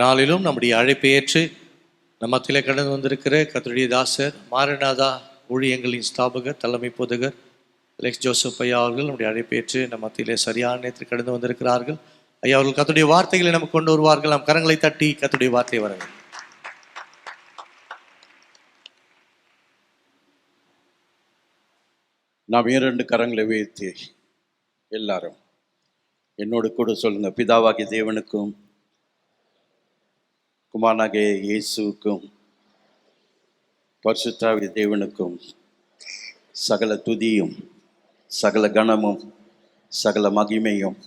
நாளிலும் நம்முடைய அழைப்பை ஏற்று நம்மத்திலே கடந்து வந்திருக்கிற கர்த்தருடைய தாசர் மாரநாதா ஊழியங்களின் ஸ்தாபகர் தலைமை போதகர் அலெக்ஸ் ஜோசப் ஐயா அவர்கள் நம்முடைய அழைப்பை ஏற்று நம்ம மத்தியிலே சரியான நேரத்தில் கடந்து வந்திருக்கிறார்கள். ஐயா அவர்கள் கர்த்தருடைய வார்த்தைகளை நமக்கு கொண்டு வருவார்கள். நாம் கரங்களை தட்டி கர்த்தருடைய வார்த்தையை வரங்கள். நாம் 2 கரங்களை உயர்த்தி எல்லாரும் என்னோடு கூட சொல்லுங்க. பிதாவாகிய தேவனுக்கும் குமாரனாகிய இயேசுவுக்கும் பரிசுத்தாவிய தேவனுக்கும் சகல துதியும் சகல கனமும் சகல மகிமையும்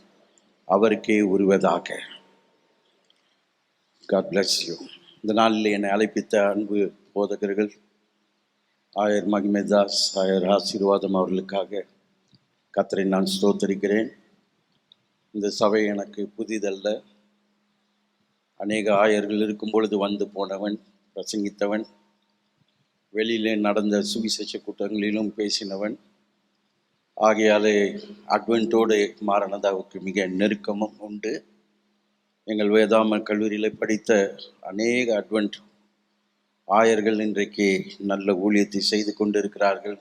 அவருக்கே உருவதாக. God bless you. இந்த நாளில் என்னை அழைப்பித்த அன்பு போதகர்கள் ஆயர் மகிமைதாஸ், ஆயர் ஆசீர்வாதம் அவர்களுக்காக கர்த்தரை நான் ஸ்தோத்தரிக்கிறேன். இந்த சபை எனக்கு புதிதல்ல. அநேக ஆயர்கள் இருக்கும் பொழுது வந்து போனவன், பிரசங்கித்தவன், வெளியிலே நடந்த சுவிசேஷ கூட்டங்களிலும் பேசினவன். ஆகையாலே அட்வென்ட்டோடு மாரநாதாவுக்கு மிக நெருக்கமும் உண்டு. எங்கள் வேதாம கல்லூரியில் படித்த அநேக அட்வென்ட் ஆயர்கள் இன்றைக்கு நல்ல ஊழியத்தை செய்து கொண்டிருக்கிறார்கள்.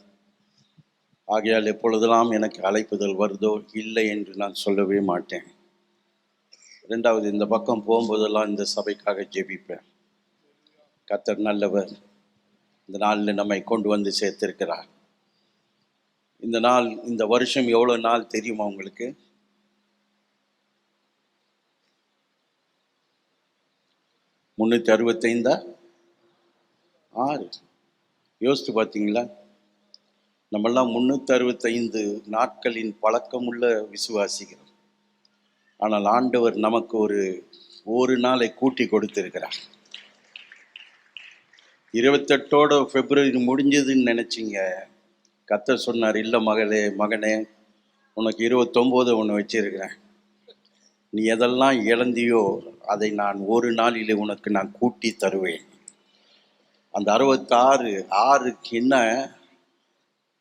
ஆகையால் எப்பொழுதெல்லாம் எனக்கு அழைப்புதல் வருதோ இல்லை என்று நான் சொல்லவே மாட்டேன். 2வது, இந்த பக்கம் போகும்போதெல்லாம் இந்த சபைக்காக ஜெபிப்பேன். கர்த்தர் நல்லவர். இந்த நாளில் நம்மை கொண்டு வந்து சேர்த்திருக்கிறார். இந்த நாள், இந்த வருஷம் எவ்வளோ நாள் தெரியுமா உங்களுக்கு? 365 6. யோசித்து பார்த்தீங்களா? நம்மெல்லாம் 365 நாட்களின் பழக்கமுள்ள விசுவாசிகள். ஆனால் ஆண்டவர் நமக்கு ஒரு நாளை கூட்டி கொடுத்திருக்கிறார். 28 பிப்ரவரி முடிஞ்சதுன்னு நினச்சிங்க. கர்த்தர் சொன்னார், இல்லை மகனே உனக்கு 29 ஒன்று வச்சிருக்கிறேன். நீ எதெல்லாம் இழந்தியோ அதை நான் ஒரு நாளிலே உனக்கு நான் கூட்டி தருவேன். அந்த 66 என்ன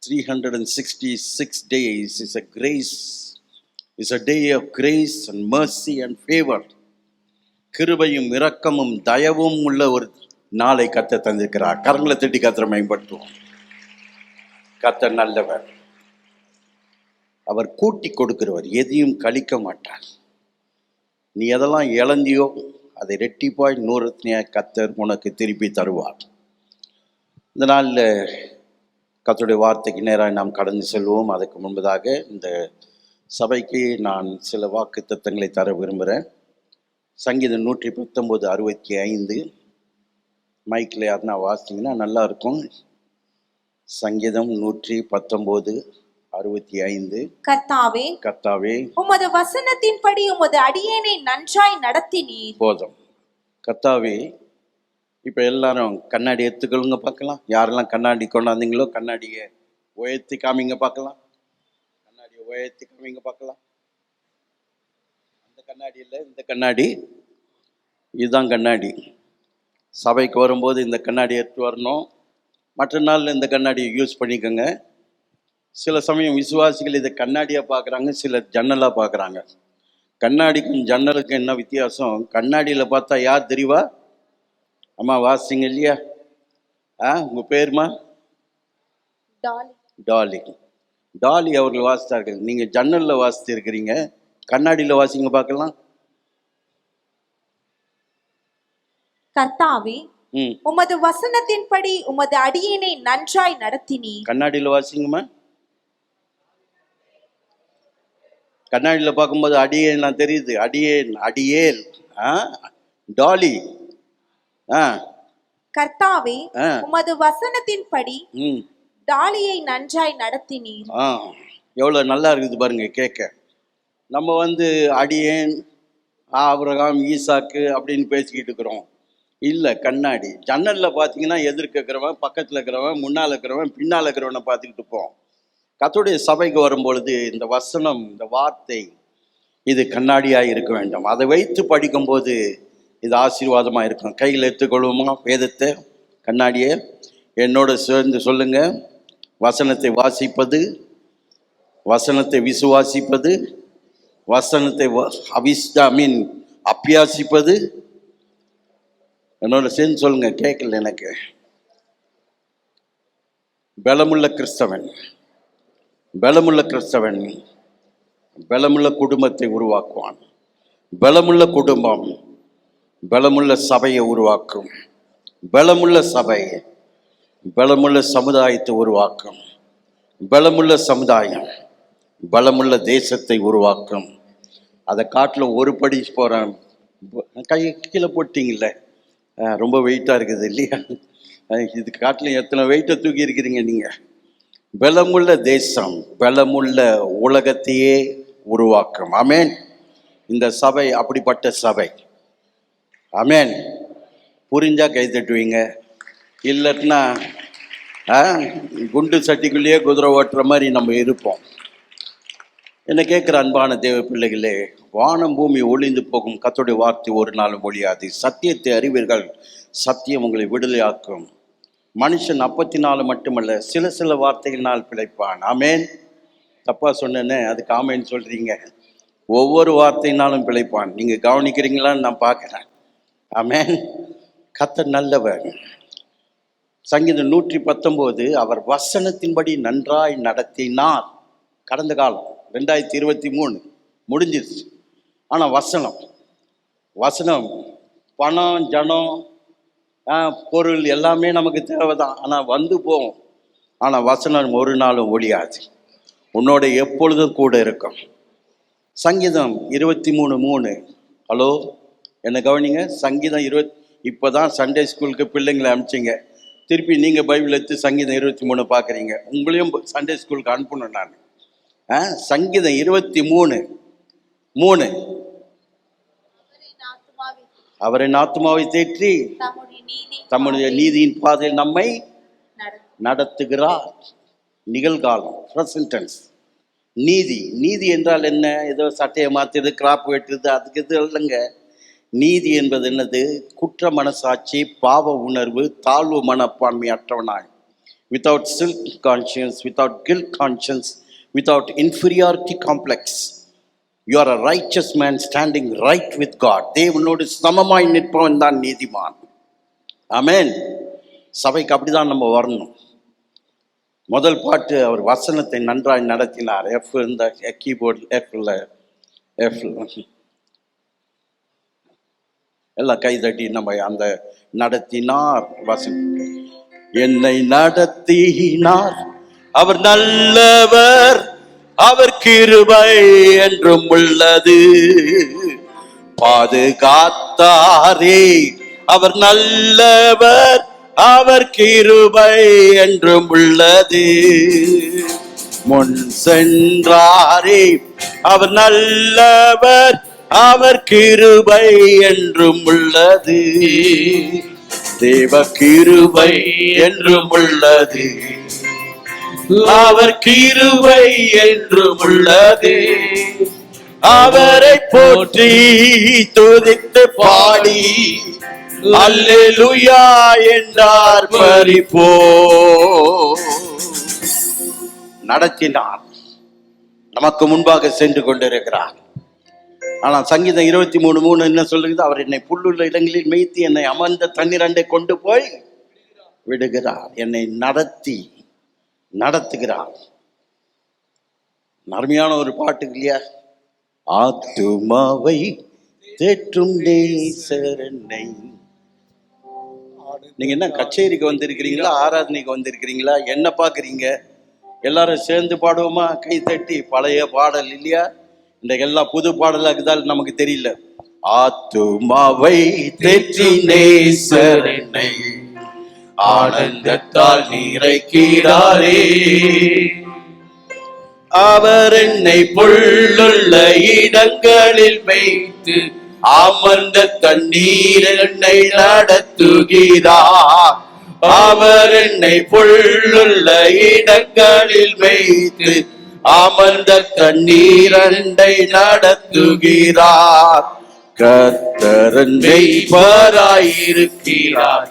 366 days is a grace, is a day of grace and mercy and favor. கிருபையும் இரக்கமும் தயவும் உள்ள ஒரு நாளை கர்த்தர் தந்திருக்கிறார். கரங்களை தட்டி கர்த்தரை மேம்படுத்துவோம். கர்த்தர் நல்லவர். அவர் கூட்டி கொடுக்கிறவர், எதையும் கழிக்க மாட்டார். நீ எதெல்லாம் இழந்தியோ அதை ரெட்டிப்பாய் 100 கர்த்தர் உனக்கு திருப்பி தருவார். இந்த நாளில் கர்த்தருடைய வார்த்தைக்கு நேராக நாம் கடந்து செல்வோம். அதுக்கு முன்பதாக இந்த சபைக்கு நான் சில வாக்கு தத்தங்களை தர விரும்புகிறேன். சங்கீதம் 119:65 மைக்கில் யாருன்னா வாசிங்கன்னா நல்லா இருக்கும். சங்கீதம் 119:65. கர்த்தாவே உமது வசனத்தின்படி உமது அடியேனை நன்றாய் நடத்தினீர். போதும். கர்த்தாவே, இப்போ எல்லாரும் கண்ணாடி எடுத்துக்கொள்ளுங்க பார்க்கலாம். யாரெல்லாம் கண்ணாடி கொண்டாந்தீங்களோ கண்ணாடியை உயர்த்தி காமிங்க பார்க்கலாம். கண்ணாடியை உயர்த்தி காமிங்க பார்க்கலாம். அந்த கண்ணாடி இல்லை, இந்த கண்ணாடி. இதுதான் கண்ணாடி. சபைக்கு வரும்போது இந்த கண்ணாடி எடுத்து வரணும். மற்ற நாளில் இந்த கண்ணாடியை யூஸ் பண்ணிக்கோங்க. சில சமயம் விசுவாசிகள் இதை கண்ணாடியாக பார்க்குறாங்க, சிலர் ஜன்னலாக பார்க்குறாங்க. கண்ணாடிக்கும் ஜன்னலுக்கும் என்ன வித்தியாசம்? கண்ணாடியில் பார்த்தா யார் தெரிவா? அம்மா வாசிங்க இல்லையா? உங்கள் பேருமா? டாலி. டாலி அவர்கள் வாசித்தார்கள். நீங்கள் ஜன்னலில் வாசித்து இருக்கிறீங்க, கண்ணாடியில் வாசிங்க பார்க்கலாம். கர்த்தாவே, உமது வசனத்தின்படி உமது அடியேனை நன்றாய் நடத்தினீர். கண்ணாடியில் வாசிங்கம்மா. கண்ணாடியில் பார்க்கும்போது அடியேன் தெரியுது. அடியேல் டாலி. கர்த்தாவே, உமது வசனத்தின்படி டாலியை நன்றாய் நடத்தினீர். எவ்வளோ நல்லா இருக்குது பாருங்க கேட்க. நம்ம அடியேன், ஆபிரகாம், ஈசாக்கு அப்படின்னு பேசிக்கிட்டு இருக்கிறோம். இல்லை, கண்ணாடி. ஜன்னலில் பார்த்தீங்கன்னா எதிர்க்க இருக்கிறவன், பக்கத்தில் இருக்கிறவன், முன்னால் இருக்கிறவன், பின்னால் இருக்கிறவனை பார்த்துக்கிட்டு இருப்போம். கர்த்தருடைய சபைக்கு வரும்பொழுது இந்த வசனம், இந்த வார்த்தை, இது கண்ணாடியாக இருக்க வேண்டும். அதை வைத்து படிக்கும்போது இது ஆசீர்வாதமாக இருக்கும். கையில் எடுத்துக்கொள்வோமா வேதத்தை, கண்ணாடியை? என்னோட சேர்ந்து சொல்லுங்க. வசனத்தை வாசிப்பது, வசனத்தை விசுவாசிப்பது, வசனத்தை அபியாசிப்பது, என்னோட சேர்ந்து சொல்லுங்க, கேட்கல எனக்கு. பலமுள்ள கிறிஸ்தவன், பலமுள்ள கிறிஸ்தவன் பலமுள்ள குடும்பத்தை உருவாக்குவான். பலமுள்ள குடும்பம் பலமுள்ள சபையை உருவாக்கும். பலமுள்ள சபை பலமுள்ள சமுதாயத்தை உருவாக்கும். பலமுள்ள சமுதாயம் பலமுள்ள தேசத்தை உருவாக்கும். அதை காட்டில் ஒரு படி போகிறேன். கை கீழே போட்டிங்கல்ல, ரொம்ப வெயிட்டாக இருக்குது இல்லையா? இது காட்டில் எத்தனை வெயிட்டை தூக்கி இருக்கிறீங்க நீங்கள். பலமுள்ள தேசம் பலமுள்ள உலகத்தையே உருவாக்கும். ஆமேன். இந்த சபை அப்படிப்பட்ட சபை. ஆமேன். புரிஞ்சா கை தட்டுவீங்க, இல்லைன்னா குண்டு சட்டிக்குள்ளேயே குதிரை ஓட்டுற மாதிரி நம்ம இருப்போம். என்ன கேட்குற அன்பான தேவ பிள்ளைகளே, வானம் பூமி ஒளிந்து போகும், கர்த்தருடைய வார்த்தை ஒரு நாளும் ஒழியாது. சத்தியத்தை அறிவீர்கள், சத்தியம் உங்களை விடுதலையாக்கும். மனுஷன் அப்பத்தினால மட்டுமல்ல, சில வார்த்தைகளினால் பிழைப்பான். ஆமேன். தப்பா சொன்னேன்னு அதுக்கு ஆமேன்னு சொல்றீங்க. ஒவ்வொரு வார்த்தையினாலும் பிழைப்பான். நீங்க கவனிக்கிறீங்களான்னு நான் பார்க்குறேன். ஆமேன். கர்த்தர் நல்லவர். சங்கீதம் 119, அவர் வசனத்தின்படி நன்றாய் நடத்தினார். கடந்த காலம் 2023 முடிஞ்சிருச்சு. ஆனால் வசனம் பணம் ஜனம் பொருள் எல்லாமே நமக்கு தேவைதான். ஆனால் வந்து போகும். ஆனால் வசனம் ஒரு நாளும் ஒழியாது, உன்னோட எப்பொழுதும் கூட இருக்கும். சங்கீதம் 23:3. ஹலோ, என்ன கவனிங்க. சங்கீதம் இப்போ தான் சண்டே ஸ்கூலுக்கு பிள்ளைங்களை அனுப்பிச்சிங்க. திருப்பி நீங்கள் பைபிள் எடுத்து சங்கீதம் 23 பார்க்குறீங்க. உங்களையும் சண்டே ஸ்கூலுக்கு அனுப்பணும் நான். சங்கீதம் 23:3. அவரை ஆத்துமாவை தேற்றி தம்முடைய நீதியின் பாதையில் நம்மை நடத்துகிறார். நிகழ்காலம், பிரசன்ட் டென்ஸ். நீதி என்றால் என்ன? ஏதோ சட்டையை மாற்றுறது, கிராப் வெட்டுறது, அதுக்கு இது இல்லைங்க. நீதி என்பது என்னது? குற்ற மனசாட்சி, பாவ உணர்வு, தாழ்வு மனப்பான்மை அற்றவனாய், without silk conscience, without guilt conscience, without inferiority complex. You are a righteous man standing right with God. தேவனோடு சமமாய் நிற்பவன் தான் நீதிமான். ஆமென். சபைக்கு அப்படிதான் நம்ம வரணும். முதல் பாட்டு, அவர் வசனத்தை நன்றாய் நடத்தினார். எஃப் இந்த கீபோர்ட் எஃப் எல்லாம் கை தட்டி நம்ம அந்த நடத்தினார் வசனம். என்னை நடத்தினார், அவர் நல்லவர், அவர் கிருபை என்றும் உள்ளது. பாதுகாத்தாரே, அவர் நல்லவர், அவர் கிருபை என்றும் உள்ளது. முன் சென்றாரே, அவர் நல்லவர், அவர் கிருபை என்றும் உள்ளது. தேவ கிருபை என்றும் உள்ளது, அவர் கிருபை என்றும் உள்ளது. அவரை போற்றி துதித்து பாடி அல்லேலூயா என்றார் பரிபோ. நடத்தினார், நமக்கு முன்பாக சென்று கொண்டிருக்கிறார். ஆனால் சங்கீதம் 23:3 என்ன சொல்லுகிறது? அவர் என்னை புல்லுள்ள இடங்களில் மேய்த்து என்னை அமர்ந்த தண்ணீரண்டை கொண்டு போய் விடுகிறார். என்னை நடத்துகிறார். அருமையான ஒரு பாட்டு இல்லையா? ஆத்துமாவை தேற்றும் நேசரனை. நீங்க என்ன கச்சேரிக்கு வந்திருக்கிறீங்களா, ஆராதனைக்கு வந்திருக்கிறீங்களா, என்ன பாக்குறீங்க? எல்லாரும் சேர்ந்து பாடுவோமா? கை தட்டி. பழைய பாடல் இல்லையா? இந்த எல்லா புது பாடலாக்குதான் நமக்கு தெரியல. ஆத்துமாவை தேற்றி நேசரனை ஆனந்தத்தால் நிறைக்கிறாரே. அவர் என்னை புல்லுள்ள இடங்களில் வைத்து அமர்ந்த தண்ணீர் என்னை நடத்துகிறார். அவர் என்னை புல்லுள்ள இடங்களில் வைத்து அமர்ந்த தண்ணீர் என்னை நடத்துகிறார். கர்த்தர் மேய்ப்பராயிருக்கிறார்,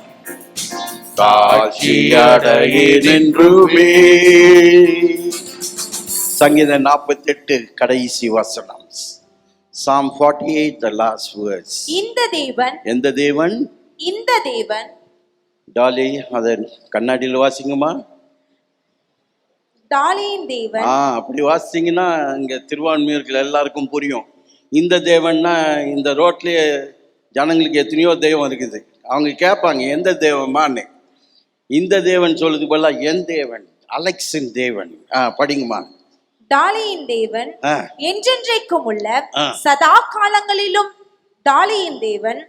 காட்சியடையென்றுமே. சங்கீதம் 48 கடைசி வசனம். Psalm 48 the last words. இந்த தேவன், எந்த தேவன்? இந்த தேவன். டாலி அதை கண்ணாடியில் வாசிங்கம்மா. டாலியின் தேவன். அப்படி வாசிங்கன்னா இங்க திருவான்மையூர்கள் எல்லாருக்கும் புரியும். இந்த தேவன்னா இந்த ரோட்லயே ஜனங்களுக்கு எத்தனையோ தெய்வம் இருக்குது. அவங்க கேட்பாங்க எந்த தேவமான்னு. இந்த தேவன் சொல்லுது போல என் தேவன் அலெக்ஸின் தேவன். படிங்கம்மா. டாலியின் தேவன் என்றென்றைக்கும் உள்ள சதா காலங்களிலும் டாலியின் தேவன்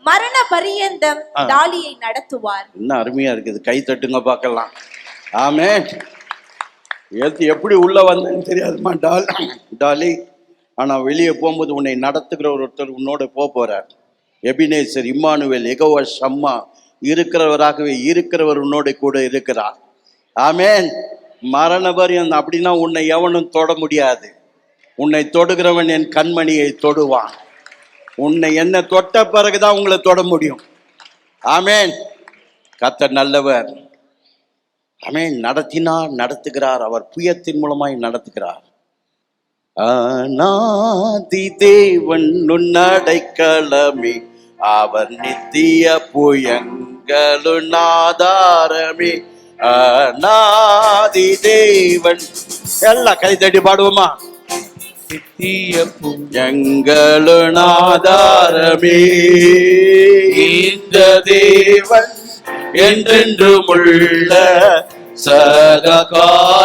மரண பரியந்தம் டாலியை நடத்துவார். இன்னும் அருமையா இருக்குது. கை தட்டுங்க பார்க்கலாம். ஆமென். எப்படி உள்ள வந்தேன்னு தெரியாதுமா டாலி. ஆனா வெளியே போகும்போது உன்னை நடத்துகிற ஒருத்தர் உன்னோட போறார். எபினேசர், இம்மானுவேல், யெகோவா ஷம்மா, இருக்கிறவராகவே இருக்கிறவர் உன்னோட கூட இருக்கிறார். ஆமென். மரண பரியந்தம். அப்படின்னா உன்னை எவனும் தொட முடியாது. உன்னை தொடுகிறவன் என் கண்மணியை தொடுவான். உன்னை என்ன தொட்ட பிறகுதான் உங்களை தொட முடியும். ஆமென். கர்த்தர் நல்லவர். ஆமென். நடத்தினார், நடத்துகிறார். அவர் புயத்தின் மூலமாய் நடத்துகிறார். ஆனாதி தேவன் நுண்ணடைக்கலமே, அவர் நித்திய புயங்களும் ஆதாரமே. ஆனாதி தேவன். எல்லாம் கை தட்டி பாடுவோமா? நித்திய புயங்களும் ஆதாரமே, இந்த தேவன் என்றென்றும் உள்ள சதகாலமும்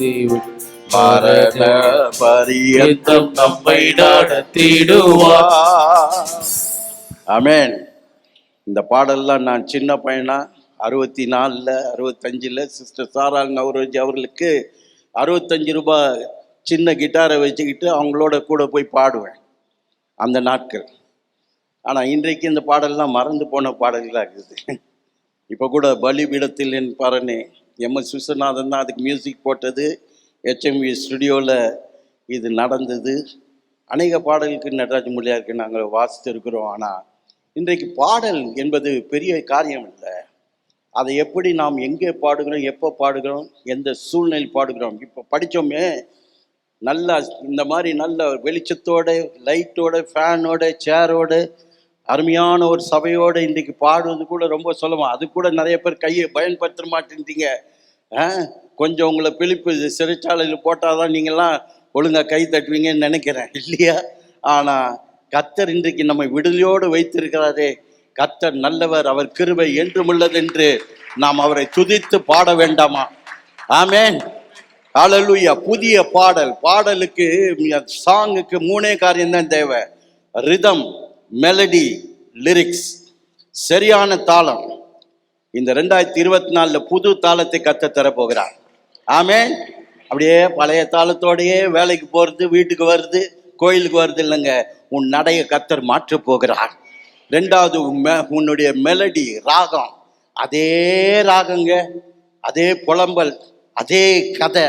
தேவன் மரண பரியந்தம் நம்மை நடத்திடுவார். ஆமென். இந்த பாடல்லாம் நான் சின்ன பையனா 64 65 சிஸ்டர் சாரா நவரோஜி அவர்களுக்கு 65 ரூபாய் சின்ன கிட்டாரை வச்சுக்கிட்டு அவங்களோட கூட போய் பாடுவேன் அந்த நாட்கள். ஆனால் இன்றைக்கு இந்த பாடல்லாம் மறந்து போன பாடல்களாக இருக்குது. இப்போ கூட பலிபீடத்தில் என் பரனே MS விஸ்வநாதன் தான் அதுக்கு மியூசிக் போட்டது. HMV ஸ்டுடியோவில் இது நடந்தது. அநேக பாடலுக்கு நடராஜ மொழியாருக்கு நாங்கள் வாசித்து இருக்கிறோம். ஆனால் இன்றைக்கு பாடல் என்பது பெரிய காரியம் இல்லை. அதை எப்படி நாம் எங்கே பாடுகிறோம், எப்போ பாடுகிறோம், எந்த சூழ்நிலை பாடுகிறோம். இப்போ படித்தோமே நல்லா இந்த மாதிரி நல்ல வெளிச்சத்தோடு, லைட்டோட, ஃபேனோட, சேரோட, அருமையான ஒரு சபையோடு இன்றைக்கு பாடுவது கூட ரொம்ப சுலபம். அது கூட நிறைய பேர் கையை பயன்படுத்த மாட்டேன்றீங்க. கொஞ்சம் உங்களை பிலிப்பு சிறைச்சாலையில் போட்டால் தான் நீங்கள்லாம் ஒழுங்காக கை தட்டுவீங்கன்னு நினைக்கிறேன், இல்லையா? ஆனால் கர்த்தர் இன்றைக்கு நம்மை விடுதலையோடு வைத்திருக்கிறாரே. கர்த்தர் நல்லவர், அவர் கிருபை என்றும் உள்ளது என்று நாம் அவரை துதித்து பாட வேண்டாமா? ஆமென். ஹல்லேலூயா. புதிய பாடலுக்கு சாங்குக்கு 3 காரியம்தான் தேவை: ரிதம், மெலடி, லிரிக்ஸ். சரியான தாளம். இந்த 2024 புது தாளத்தை கர்த்தர் தரப்போகிறார். ஆமென். அப்படியே பழைய தாளத்தோடையே வேலைக்கு போகிறது, வீட்டுக்கு வருது, கோயிலுக்கு வருது இல்லைங்க. உன் நடைய கர்த்தர் மாற்ற போகிறார். 2வது உன்னுடைய மெலடி, ராகம். அதே ராகங்க, அதே புலம்பல், அதே கதை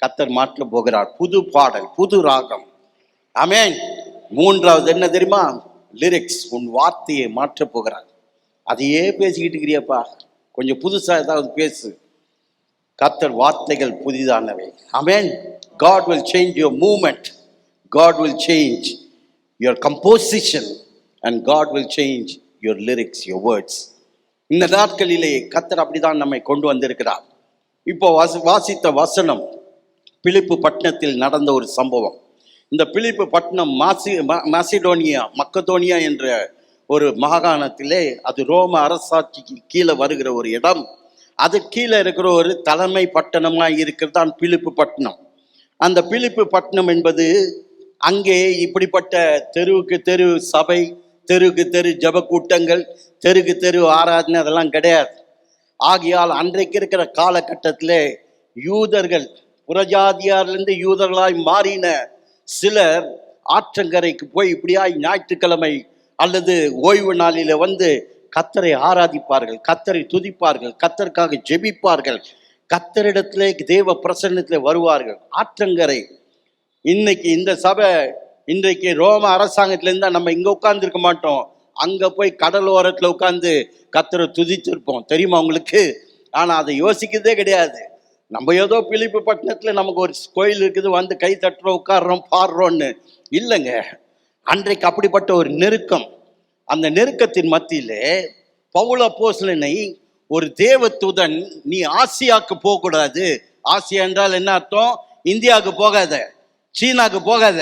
கர்த்தர் மாற்ற போகிறார். புது பாடல், புது ராகம். ஆமென். 3வது என்ன தெரியுமா? லிரிக்ஸ். உன் வார்த்தையை மாற்ற போகிறார். அதையே பேசிக்கிட்டு இருக்கிறியப்பா, கொஞ்சம் புதுசா ஏதாவது பேசு. கர்த்தர் வார்த்தைகள் புதிதானவை. ஆமென். God will change your movement. God will change your composition and God will change your lyrics, your words. இந்த நாட்களிலே கர்த்தர் அப்படிதான் நம்மை கொண்டு வந்திருக்கிறார். இப்போ வாசித்த வசனம் பிலிப்பு பட்டணத்தில் நடந்த ஒரு சம்பவம். இந்த பிலிப்பு பட்டணம் மக்கதோனியா என்ற ஒரு மாகாணத்திலே, அது ரோம அரசாட்சிக்கு கீழே வருகிற ஒரு இடம். அது கீழே இருக்கிற ஒரு தலைமை பட்டணமாக இருக்கிறது தான் பிலிப்பு பட்டணம். அந்த பிலிப்பு பட்டணம் என்பது அங்கே இப்படிப்பட்ட தெருவுக்கு தெரு சபை, தெருக்கு தெரு ஜப கூட்டங்கள், தெருக்கு தெரு ஆராதனை அதெல்லாம் கிடையாது. ஆகையால் அன்றைக்கு இருக்கிற காலகட்டத்திலே யூதர்கள், புறஜாதியாரிலிருந்து யூதர்களாய் மாறின சிலர் ஆற்றங்கரைக்கு போய் இப்படியாய் ஞாயிற்றுக்கிழமை அல்லது ஓய்வு நாளில வந்து கர்த்தரை ஆராதிப்பார்கள், கர்த்தரை துதிப்பார்கள், கர்த்தருக்காக ஜெபிப்பார்கள், கர்த்தரிடத்திலே தேவ பிரசன்னத்திலே வருவார்கள். ஆற்றங்கரை. இன்னைக்கு இந்த சபை இன்றைக்கு ரோம அரசாங்கத்திலேருந்து தான் நம்ம இங்கே உட்கார்ந்துருக்க மாட்டோம். அங்கே போய் கடலோரத்தில் உட்கார்ந்து கர்த்தரை துதித்திருப்போம், தெரியுமா உங்களுக்கு? ஆனால் அதை யோசிக்கிறதே கிடையாது. நம்ம ஏதோ பிலிப்பு பட்டணத்தில் நமக்கு ஒரு கோயில் இருக்குது, வந்து கை தட்டுறோம், உட்காடுறோம், பாடுறோன்னு இல்லைங்க. அன்றைக்கு அப்படிப்பட்ட ஒரு நெருக்கம், அந்த நெருக்கத்தின் மத்தியிலே பவுல் அப்போஸ்தலனை ஒரு தேவதூதன், நீ ஆசியாவுக்கு போகக்கூடாது. ஆசியா என்றால் என்ன அர்த்தம்? இந்தியாவுக்கு போகாத, சீனாவுக்கு போகாத,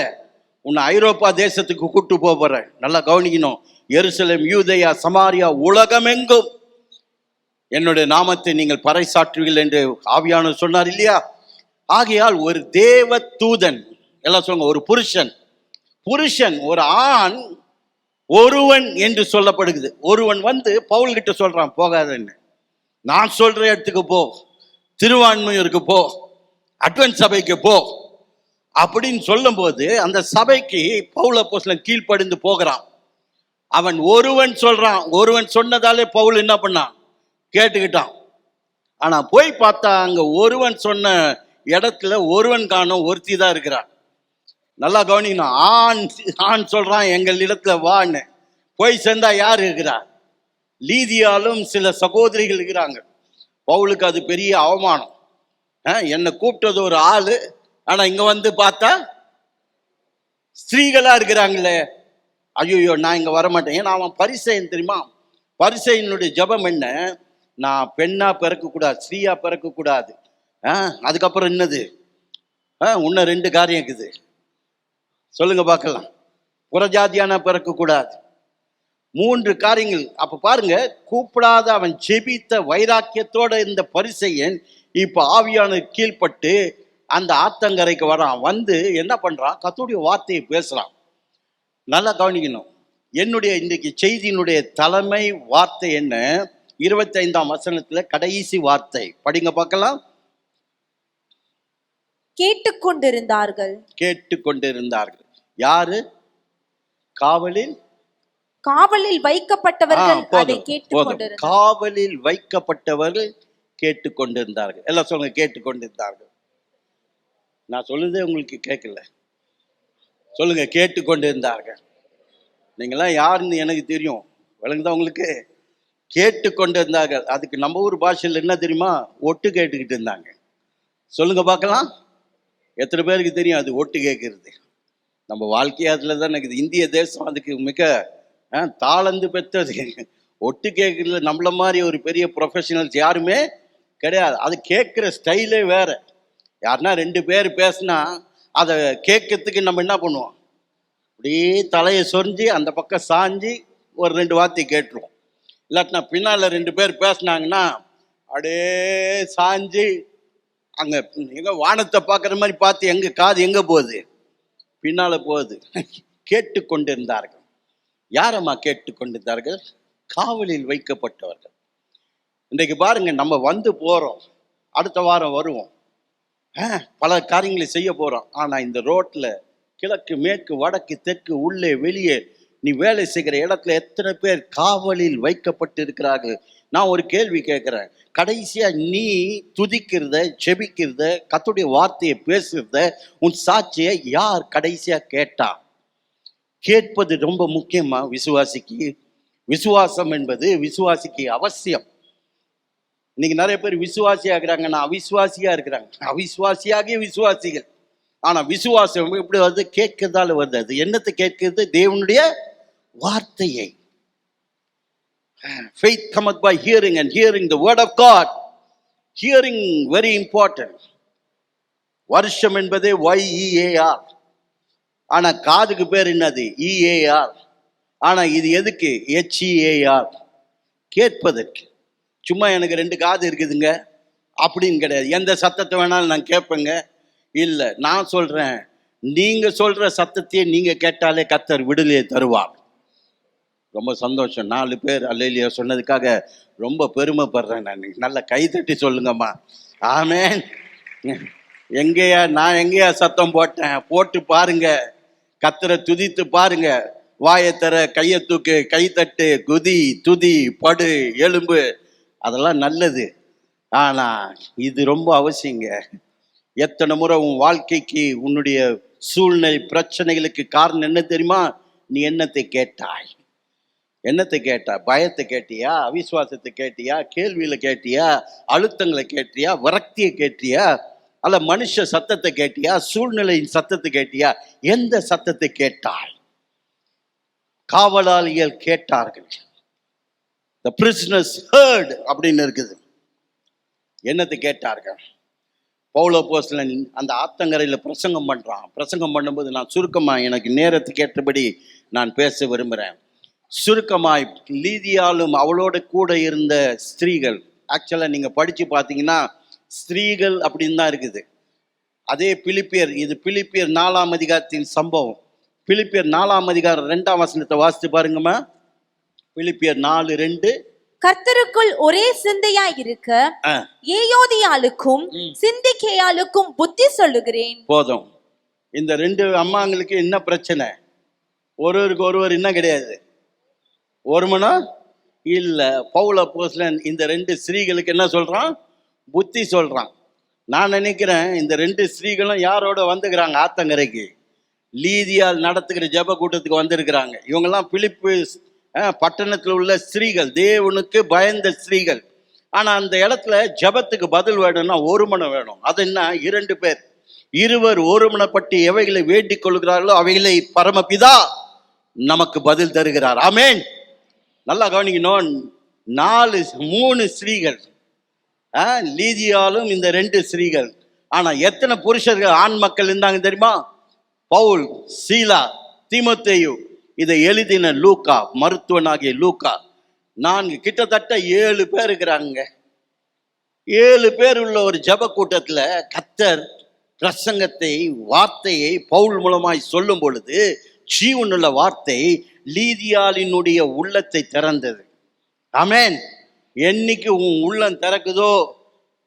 உன்னை ஐரோப்பா தேசத்துக்கு கூட்டு போறேன். நல்லா கவனிக்கணும். எருசலேம், யூதேயா, சமாரியா, உலகமெங்கும் என்னுடைய நாமத்தை நீங்கள் பறைசாற்றுவீர்கள் என்று ஆவியானவர் சொன்னார் இல்லையா? ஆகையால் ஒரு தேவ தூதன், எல்லாம் சொல்லுங்க, ஒரு புருஷன் ஒரு ஆண் ஒருவன் என்று சொல்லப்படுகிறது. ஒருவன் வந்து பவுல் கிட்ட சொல்றான், போகாதன்னு, நான் சொல்ற இடத்துக்கு போ, திருவான்மையூருக்கு போ, அட்வென்ட் சபைக்கு போ அப்படின்னு சொல்லும் போது அந்த சபைக்கு பவுல் அப்போஸ்தலன் கீழ்ப்படிந்து போகிறான். அவன் ஒருவன் சொல்றான். ஒருவன் சொன்னதாலே பவுல் என்ன பண்ணான்? கேட்டுக்கிட்டான். ஆனா போய் பார்த்தா அங்க ஒருவன் சொன்ன இடத்துல ஒருவன் காணோம், ஒருத்தி தான் இருக்கிறான். நல்லா கவனிக்கணும். ஆண் சொல்றான் எங்கள் இடத்துல வான்னு. போய் சேர்ந்தா யார் இருக்கிறா? லீதியாலும் சில சகோதரிகள் இருக்கிறாங்க. பவுலுக்கு அது பெரிய அவமானம். என்னை கூப்பிட்டது ஒரு ஆளு, ஆனா இங்க வந்து பார்த்தா ஸ்திரீகளா இருக்கிறாங்களே, ஐயோ நான் இங்க வரமாட்டேன். ஏன்னா அவன் பரிசேயன் தெரியுமா? பரிசேயனுடைய ஜெபம் என்ன? நான் பெண்ணா பிறக்கக்கூடாது, ஸ்திரீயா பிறக்கக்கூடாது. அதுக்கப்புறம் என்னது? இன்னும் 2 காரியம் இருக்குது, சொல்லுங்க பார்க்கலாம். புறஜாதியான பிறக்கக்கூடாது, 3 காரியங்கள். அப்ப பாருங்க, கூப்பிடாத அவன் ஜெபித்த வைராக்கியத்தோட இந்த பரிசேயன் இப்ப ஆவியானவர் கீழ்பட்டு அந்த ஆத்தங்கரைக்கு வரான். வந்து என்ன பண்றான்? கர்த்தருடைய வார்த்தையை பேசுறான். நல்லா கவனிக்கணும். என்னுடைய இன்றைக்கு செய்தியினுடைய தலைமை வார்த்தை என்ன? 25ஆம் வசனத்துல கடைசி வார்த்தை படிங்க பார்க்கலாம். கேட்டுக்கொண்டிருந்தார்கள். யாரு? காவலில் வைக்கப்பட்டவர்கள் அதை கேட்டுக்கொண்டிருந்தார்கள். காவலில் வைக்கப்பட்டவர்கள் கேட்டுக்கொண்டிருந்தார்கள். எல்லாம் சொல்லுங்க, கேட்டுக்கொண்டிருந்தார்கள். நான் சொல்லுதே உங்களுக்கு கேட்கல, சொல்லுங்க, கேட்டுக்கொண்டிருந்தார்கள். நீங்களாம் யாருன்னு எனக்கு தெரியும், விளங்குதா உங்களுக்கு? கேட்டுக்கொண்டிருந்தார்கள். அதுக்கு நம்ம ஊர் பாஷையில் என்ன தெரியுமா? ஒட்டு கேட்டுக்கிட்டு இருந்தாங்க. சொல்லுங்க பார்க்கலாம், எத்தனை பேருக்கு தெரியும் அது ஒட்டு கேட்கறது? நம்ம வாழ்க்கையாத்துல தான் இருக்குது. இந்திய தேசம் அதுக்கு மிக தாளந்து பெற்றது. ஒட்டு கேட்கறதுல நம்மள மாதிரி ஒரு பெரிய ப்ரொஃபஷனல்ஸ் யாருமே கிடையாது. அது கேட்குற ஸ்டைலே வேற. யாருன்னா 2 பேர் பேசினா அதை கேட்கறதுக்கு நம்ம என்ன பண்ணுவோம்? அப்படியே தலையை சொரிஞ்சு அந்த பக்கம் சாஞ்சி ஒரு 2 வார்த்தை கேட்டுருவோம். இல்லாட்டினா பின்னால் 2 பேர் பேசினாங்கன்னா அப்படியே சாஞ்சி அங்கே எங்க வானத்தை பார்க்குற மாதிரி பார்த்து எங்க காது எங்கே போகுது? பின்னால போகுது. கேட்டுக்கொண்டிருந்தார்கள். யாரம்மா கேட்டுக்கொண்டிருந்தார்கள்? காவலில் வைக்கப்பட்டவர்கள். இன்றைக்கு பாருங்க, நம்ம வந்து போறோம், அடுத்த வாரம் வருவோம், பல காரியங்களை செய்ய போறோம். ஆனா இந்த ரோட்ல கிழக்கு, மேற்கு, வடக்கு, தெற்கு, உள்ளே, வெளியே, நீ வேலை செய்கிற இடத்துல எத்தனை பேர் காவலில் வைக்கப்பட்டு இருக்கிறார்கள்? நான் ஒரு கேள்வி கேட்கிறேன். கடைசியா நீ துதிக்கிறத, ஜெபிக்கிறத, கர்த்தருடைய வார்த்தையை பேசுறத, உன் சாட்சியை யார் கடைசியா கேட்டா? கேட்பது ரொம்ப முக்கியமா விசுவாசிக்கு? விசுவாசம் என்பது விசுவாசிக்கு அவசியம். இன்னைக்கு நிறைய பேர் விசுவாசியா இருக்கிறாங்க, நான் அவிசுவாசியா இருக்கிறாங்க. அவிசுவாசியாகிய விசுவாசிகள். ஆனா விசுவாசம் எப்படி வருது? கேட்கிறதால வருது. அது என்னத்தை கேட்கிறது? தேவனுடைய வார்த்தையை. Faith cometh by hearing and hearing the word of God. Hearing very important. வருஷம் என்பதே YEAR. ஆனா காதுக்கு பேர் என்னது? EAR. ஆனா இது எதுக்கு? HEAR. கேட்பதற்கு. சும்மா எனக்கு 2 காது இருக்குதுங்க அப்படின்னு கிடையாது. எந்த சத்தத்தை வேணாலும் நான் கேட்பேங்க இல்லை. நான் சொல்றேன், நீங்க சொல்ற சத்தத்தையே நீங்க கேட்டாலே கர்த்தர் விடுதலையை தருவார். ரொம்ப சந்தோஷம். 4 பேர் அல்லேலூயா சொன்னதுக்காக ரொம்ப பெருமைப்படுறேன் நான். நல்ல கை தட்டி சொல்லுங்கம்மா. ஆமென். நான் எங்கேயா சத்தம் போட்டேன்? போட்டு பாருங்க, கர்த்தரை துதித்து பாருங்க. வாயை தர, கையை தூக்கு, கை தட்டு, குதி, துதி, படு, எலும்பு, அதெல்லாம் நல்லது. ஆனா இது ரொம்ப அவசியங்க. எத்தனை முறை உன் வாழ்க்கைக்கு, உன்னுடைய சூழ்நிலை பிரச்சனைகளுக்கு காரணம் என்ன தெரியுமா? நீ என்னத்தை கேட்டாய்? என்னத்தை கேட்டாய்? பயத்தை கேட்டியா? அவிசுவாசத்தை கேட்டியா? கேள்வியில கேட்டியா? அழுத்தங்களை கேட்டியா? விரக்தியை கேட்டியா? அல்ல மனுஷ சத்தத்தை கேட்டியா? சூழ்நிலையின் சத்தத்தை கேட்டியா? எந்த சத்தத்தை கேட்டாய்? காவலாளிகள் கேட்டார்கள். The prisoners heard அப்படின்னு இருக்குது. என்னது கேட்டார்கள்? பவுல் அப்போஸ்தலன் அந்த ஆத்தங்கரையில் பிரசங்கம் பண்றான். பிரசங்கம் பண்ணும்போது நான் சுருக்கமாக எனக்கு நேரத்துக்கு ஏற்றபடி நான் பேச விரும்புகிறேன். சுருக்கமாய் லீதியாலும் அவளோட கூட இருந்த ஸ்திரீகள், ஆக்சுவலாக நீங்கள் படித்து பார்த்தீங்கன்னா ஸ்திரீகள் அப்படின்னு தான் இருக்குது. அதே பிலிப்பியர், இது பிலிப்பியர் 4ஆம் அதிகாரத்தின் சம்பவம். பிலிப்பியர் 4ஆம் அதிகாரம் 2ஆம் வசனத்தை வாசித்து பாருங்கம்மா. பிலிப்பியர் 4:2. கர்த்தருக்குள் ஒரே சிந்தையாய் இருக்க ஏயோதியாளுக்கும் சிந்திக்கேயாளுக்கும் புத்தி சொல்லுகிறேன். போதும். இந்த 2 அம்மாங்களுக்கு என்ன பிரச்சனை? ஒருவருக்கு ஒருவர் என்ன கிடையாது, ஒருமனா இல்ல. பவுல் அப்போஸ்தலன் இந்த 2 ஸ்திரீகளுக்கு என்ன சொல்றான்? புத்தி சொல்றான். நான் நினைக்கிறேன் இந்த 2 ஸ்திரீகளும் யாரோட வந்துக்கிறாங்க? ஆத்தங்கரைக்கு லீதியால் நடத்துகிற ஜெப கூட்டத்துக்கு வந்திருக்கிறாங்க. இவங்கெல்லாம் பிலிப்பு பட்டணத்தில் உள்ள ஸ்திரீகள், தேவனுக்கு பயந்த ஸ்திரீகள். ஆனா அந்த இடத்துல ஜெபத்துக்கு பதில் வேணும்னா ஒரு மனம் வேணும். அது என்ன? 2 பேர். இருவர் ஒருமனப்பட்டு எவைகளை வேண்டிக் கொள்கிறார்களோ அவைகளை பரமபிதா நமக்கு பதில் தருகிறார். ஆமென். நல்லா கவனிக்கணும். 3 ஸ்திரீகள், லீதியாலும் இந்த 2 ஸ்திரீகள். ஆனா எத்தனை புருஷர்கள், ஆண் மக்கள் இருந்தாங்க தெரியுமா? பவுல், சீலா, தீமோத்தேயு, இதை எழுதின லூக்கா, மருத்துவனாகிய லூக்கா. 4, கிட்டத்தட்ட 7 பேர் இருக்கிறாங்க. 7 பேர் உள்ள ஒரு ஜெப கூட்டத்துல கர்த்தர் பிரசங்கத்தை, வார்த்தையை பவுல் மூலமாய் சொல்லும் பொழுது ஜீவனுள்ள வார்த்தை லீதியாளினுடைய உள்ளத்தை திறந்தது. ஆமென். என்னைக்கு உன் உள்ளம் திறக்குதோ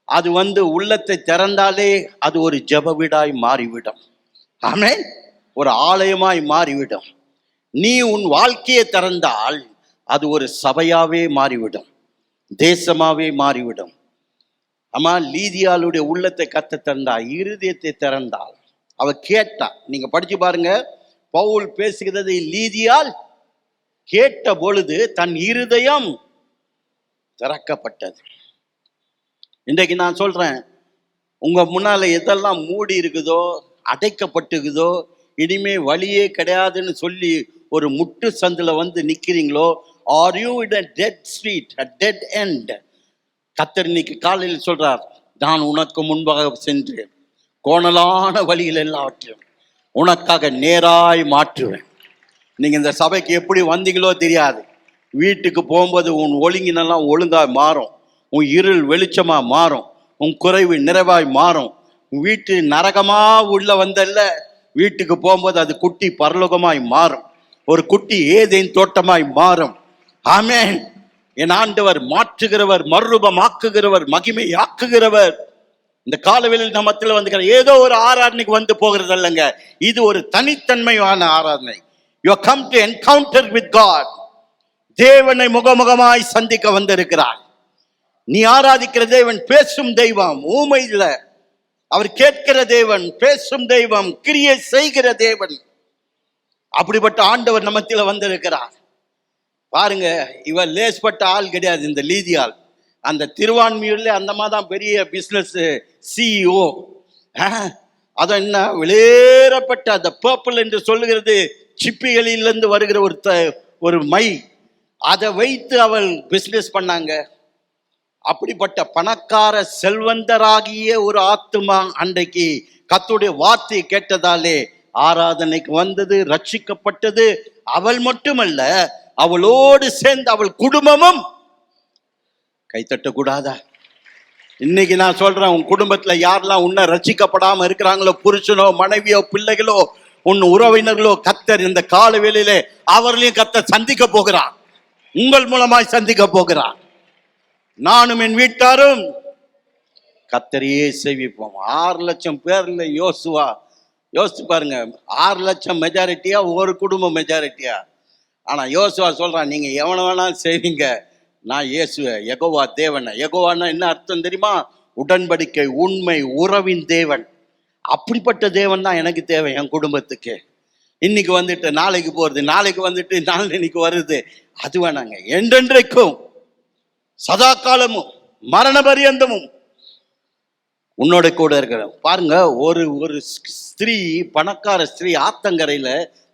அது உள்ளத்தை திறந்தாலே அது ஒரு ஜெப வீடாய் மாறிவிடும். ஆமென். ஒரு ஆலயமாய் மாறிவிடும். நீ உன் வாழ்க்கையை திறந்தால் அது ஒரு சபையாவே மாறிவிடும், தேசமாவே மாறிவிடும். அம்மா, லீதியாளுடைய உள்ளத்தை கத்த திறந்தாள், இருதயத்தை திறந்தாள். அவ கேட்டா. நீங்க படிச்சு பாருங்க, பவுல் பேசுகிறது லீதியால் கேட்ட பொழுது தன் இருதயம் திறக்கப்பட்டது. இன்றைக்கு நான் சொல்றேன், உங்க முன்னால எதெல்லாம் மூடி இருக்குதோ, அடைக்கப்பட்டுக்குதோ, இனிமே வழியே கிடையாதுன்னு சொல்லி ஒரு முட்டு சந்தில நிக்கிறீங்களோ, are you in a dead street, a dead end? கர்த்தர் இன்னைக்கு காலையில் சொல்றார், நான் உனக்கு முன்பாக சென்று கோணலான வழியில் எல்லாவற்றையும் உனக்காக நேராய் மாற்றுவேன். நீங்க இந்த சபைக்கு எப்படி வந்தீங்களோ தெரியாது. வீட்டுக்கு போகும்போது உன் ஒழுங்கினெல்லாம் ஒழுங்காய் மாறும், உன் இருள் வெளிச்சமா மாறும், உன் குறைவு நிறைவாய் மாறும். உன் வீட்டு நரகமா உள்ள வந்தல்ல, வீட்டுக்கு போகும்போது அது குட்டி பரலோகமாய் மாறும், ஒரு குட்டி ஏதேன் தோட்டமாய் மாறும். ஆமென். என் ஆண்டவர் மாற்றுகிறவர், மறுரூபமாக்குகிறவர், மகிமையாக்குகிறவர். இந்த காலவெளியில் நம்மத்தில் வந்துக்கிற ஏதோ ஒரு ஆராதனைக்கு வந்து போகிறது இல்லைங்க, இது ஒரு தனித்தன்மையான ஆராதனை. You come to encounter with God. தேவனை முகமுகமாய் சந்திக்க வந்திருக்கிறார். நீ ஆராதிக்கிற தேவன் பேசும் தெய்வம், ஊமை இல்ல. அவர் கேட்கிற தேவன், பேசும் தெய்வம், கிரியை செய்கிற தேவன். அப்படிப்பட்ட ஆண்டவர் நம்மத்தில் வந்திருக்கிறார். பாருங்க, இவர் லேஸ்பட்ட ஆள் கிடையாது. இந்த லீதியாள் அந்த திருவான்மியூர்ல அந்த மாதிரி பெரிய பிசினஸ் சிஇஓ. அதான் என்ன வெளியேறப்பட்ட அந்த பர்பிள் என்று சொல்லுகிறது, சிப்பிகளிலிருந்து வருகிற ஒரு மை, அதை வைத்து அவள் பிசினஸ் பண்ணாங்க. அப்படிப்பட்ட பணக்கார செல்வந்தராகிய ஒரு ஆத்துமா அன்றைக்கு கர்த்தருடைய வார்த்தையை கேட்டதாலே ஆராதனைக்கு வந்தது, ரட்சிக்கப்பட்டது. அவள் மட்டுமல்ல, அவளோடு சேர்ந்து அவள் குடும்பமும். கைத்தட்டக்கூடாதா? இன்னைக்கு நான் சொல்றேன், உன் குடும்பத்துல யாரெல்லாம் உன்னை ரட்சிக்கப்படாம இருக்கிறாங்களோ, புருஷனோ மனைவியோ பிள்ளைகளோ உன் உறவினர்களோ, கர்த்தர் இந்த கால வேளையிலே அவர்களையும் கர்த்தர் சந்திக்க போகிறார், உங்கள் மூலமாய் சந்திக்க போகிறார். நானும் என் வீட்டாரும் கர்த்தரையே சேவிப்போம். 6 லட்சம் பேர்ல யோசுவா, யோசிச்சு பாருங்க, 6 லட்சம் மெஜாரிட்டியா, ஒரு குடும்பம் மெஜாரிட்டியா? ஆனா யோசுவா சொல்றான், நீங்க எவனை வேணாலும் செய்வீங்க, நான் இயேசுவை, யெகோவா தேவனை. யெகோவான்னா என்ன அர்த்தம் தெரியுமா? உடன்படிக்கை, உண்மை, உறவின் தேவன். அப்படிப்பட்ட தேவன் தான் எனக்கு தேவை என் குடும்பத்துக்கு. இன்னைக்கு வந்துட்டு நாளைக்கு போறது, நாளைக்கு வந்துட்டு நாளைக்கு வருது, அது வேணாங்க. என்றென்றைக்கும் சதா காலமும் மரண பரியந்தமும் உன்னோட கூட இருக்கிற. பாருங்க, ஒரு ஸ்திரீ, பணக்கார ஸ்திரீ ஆத்தங்கரையில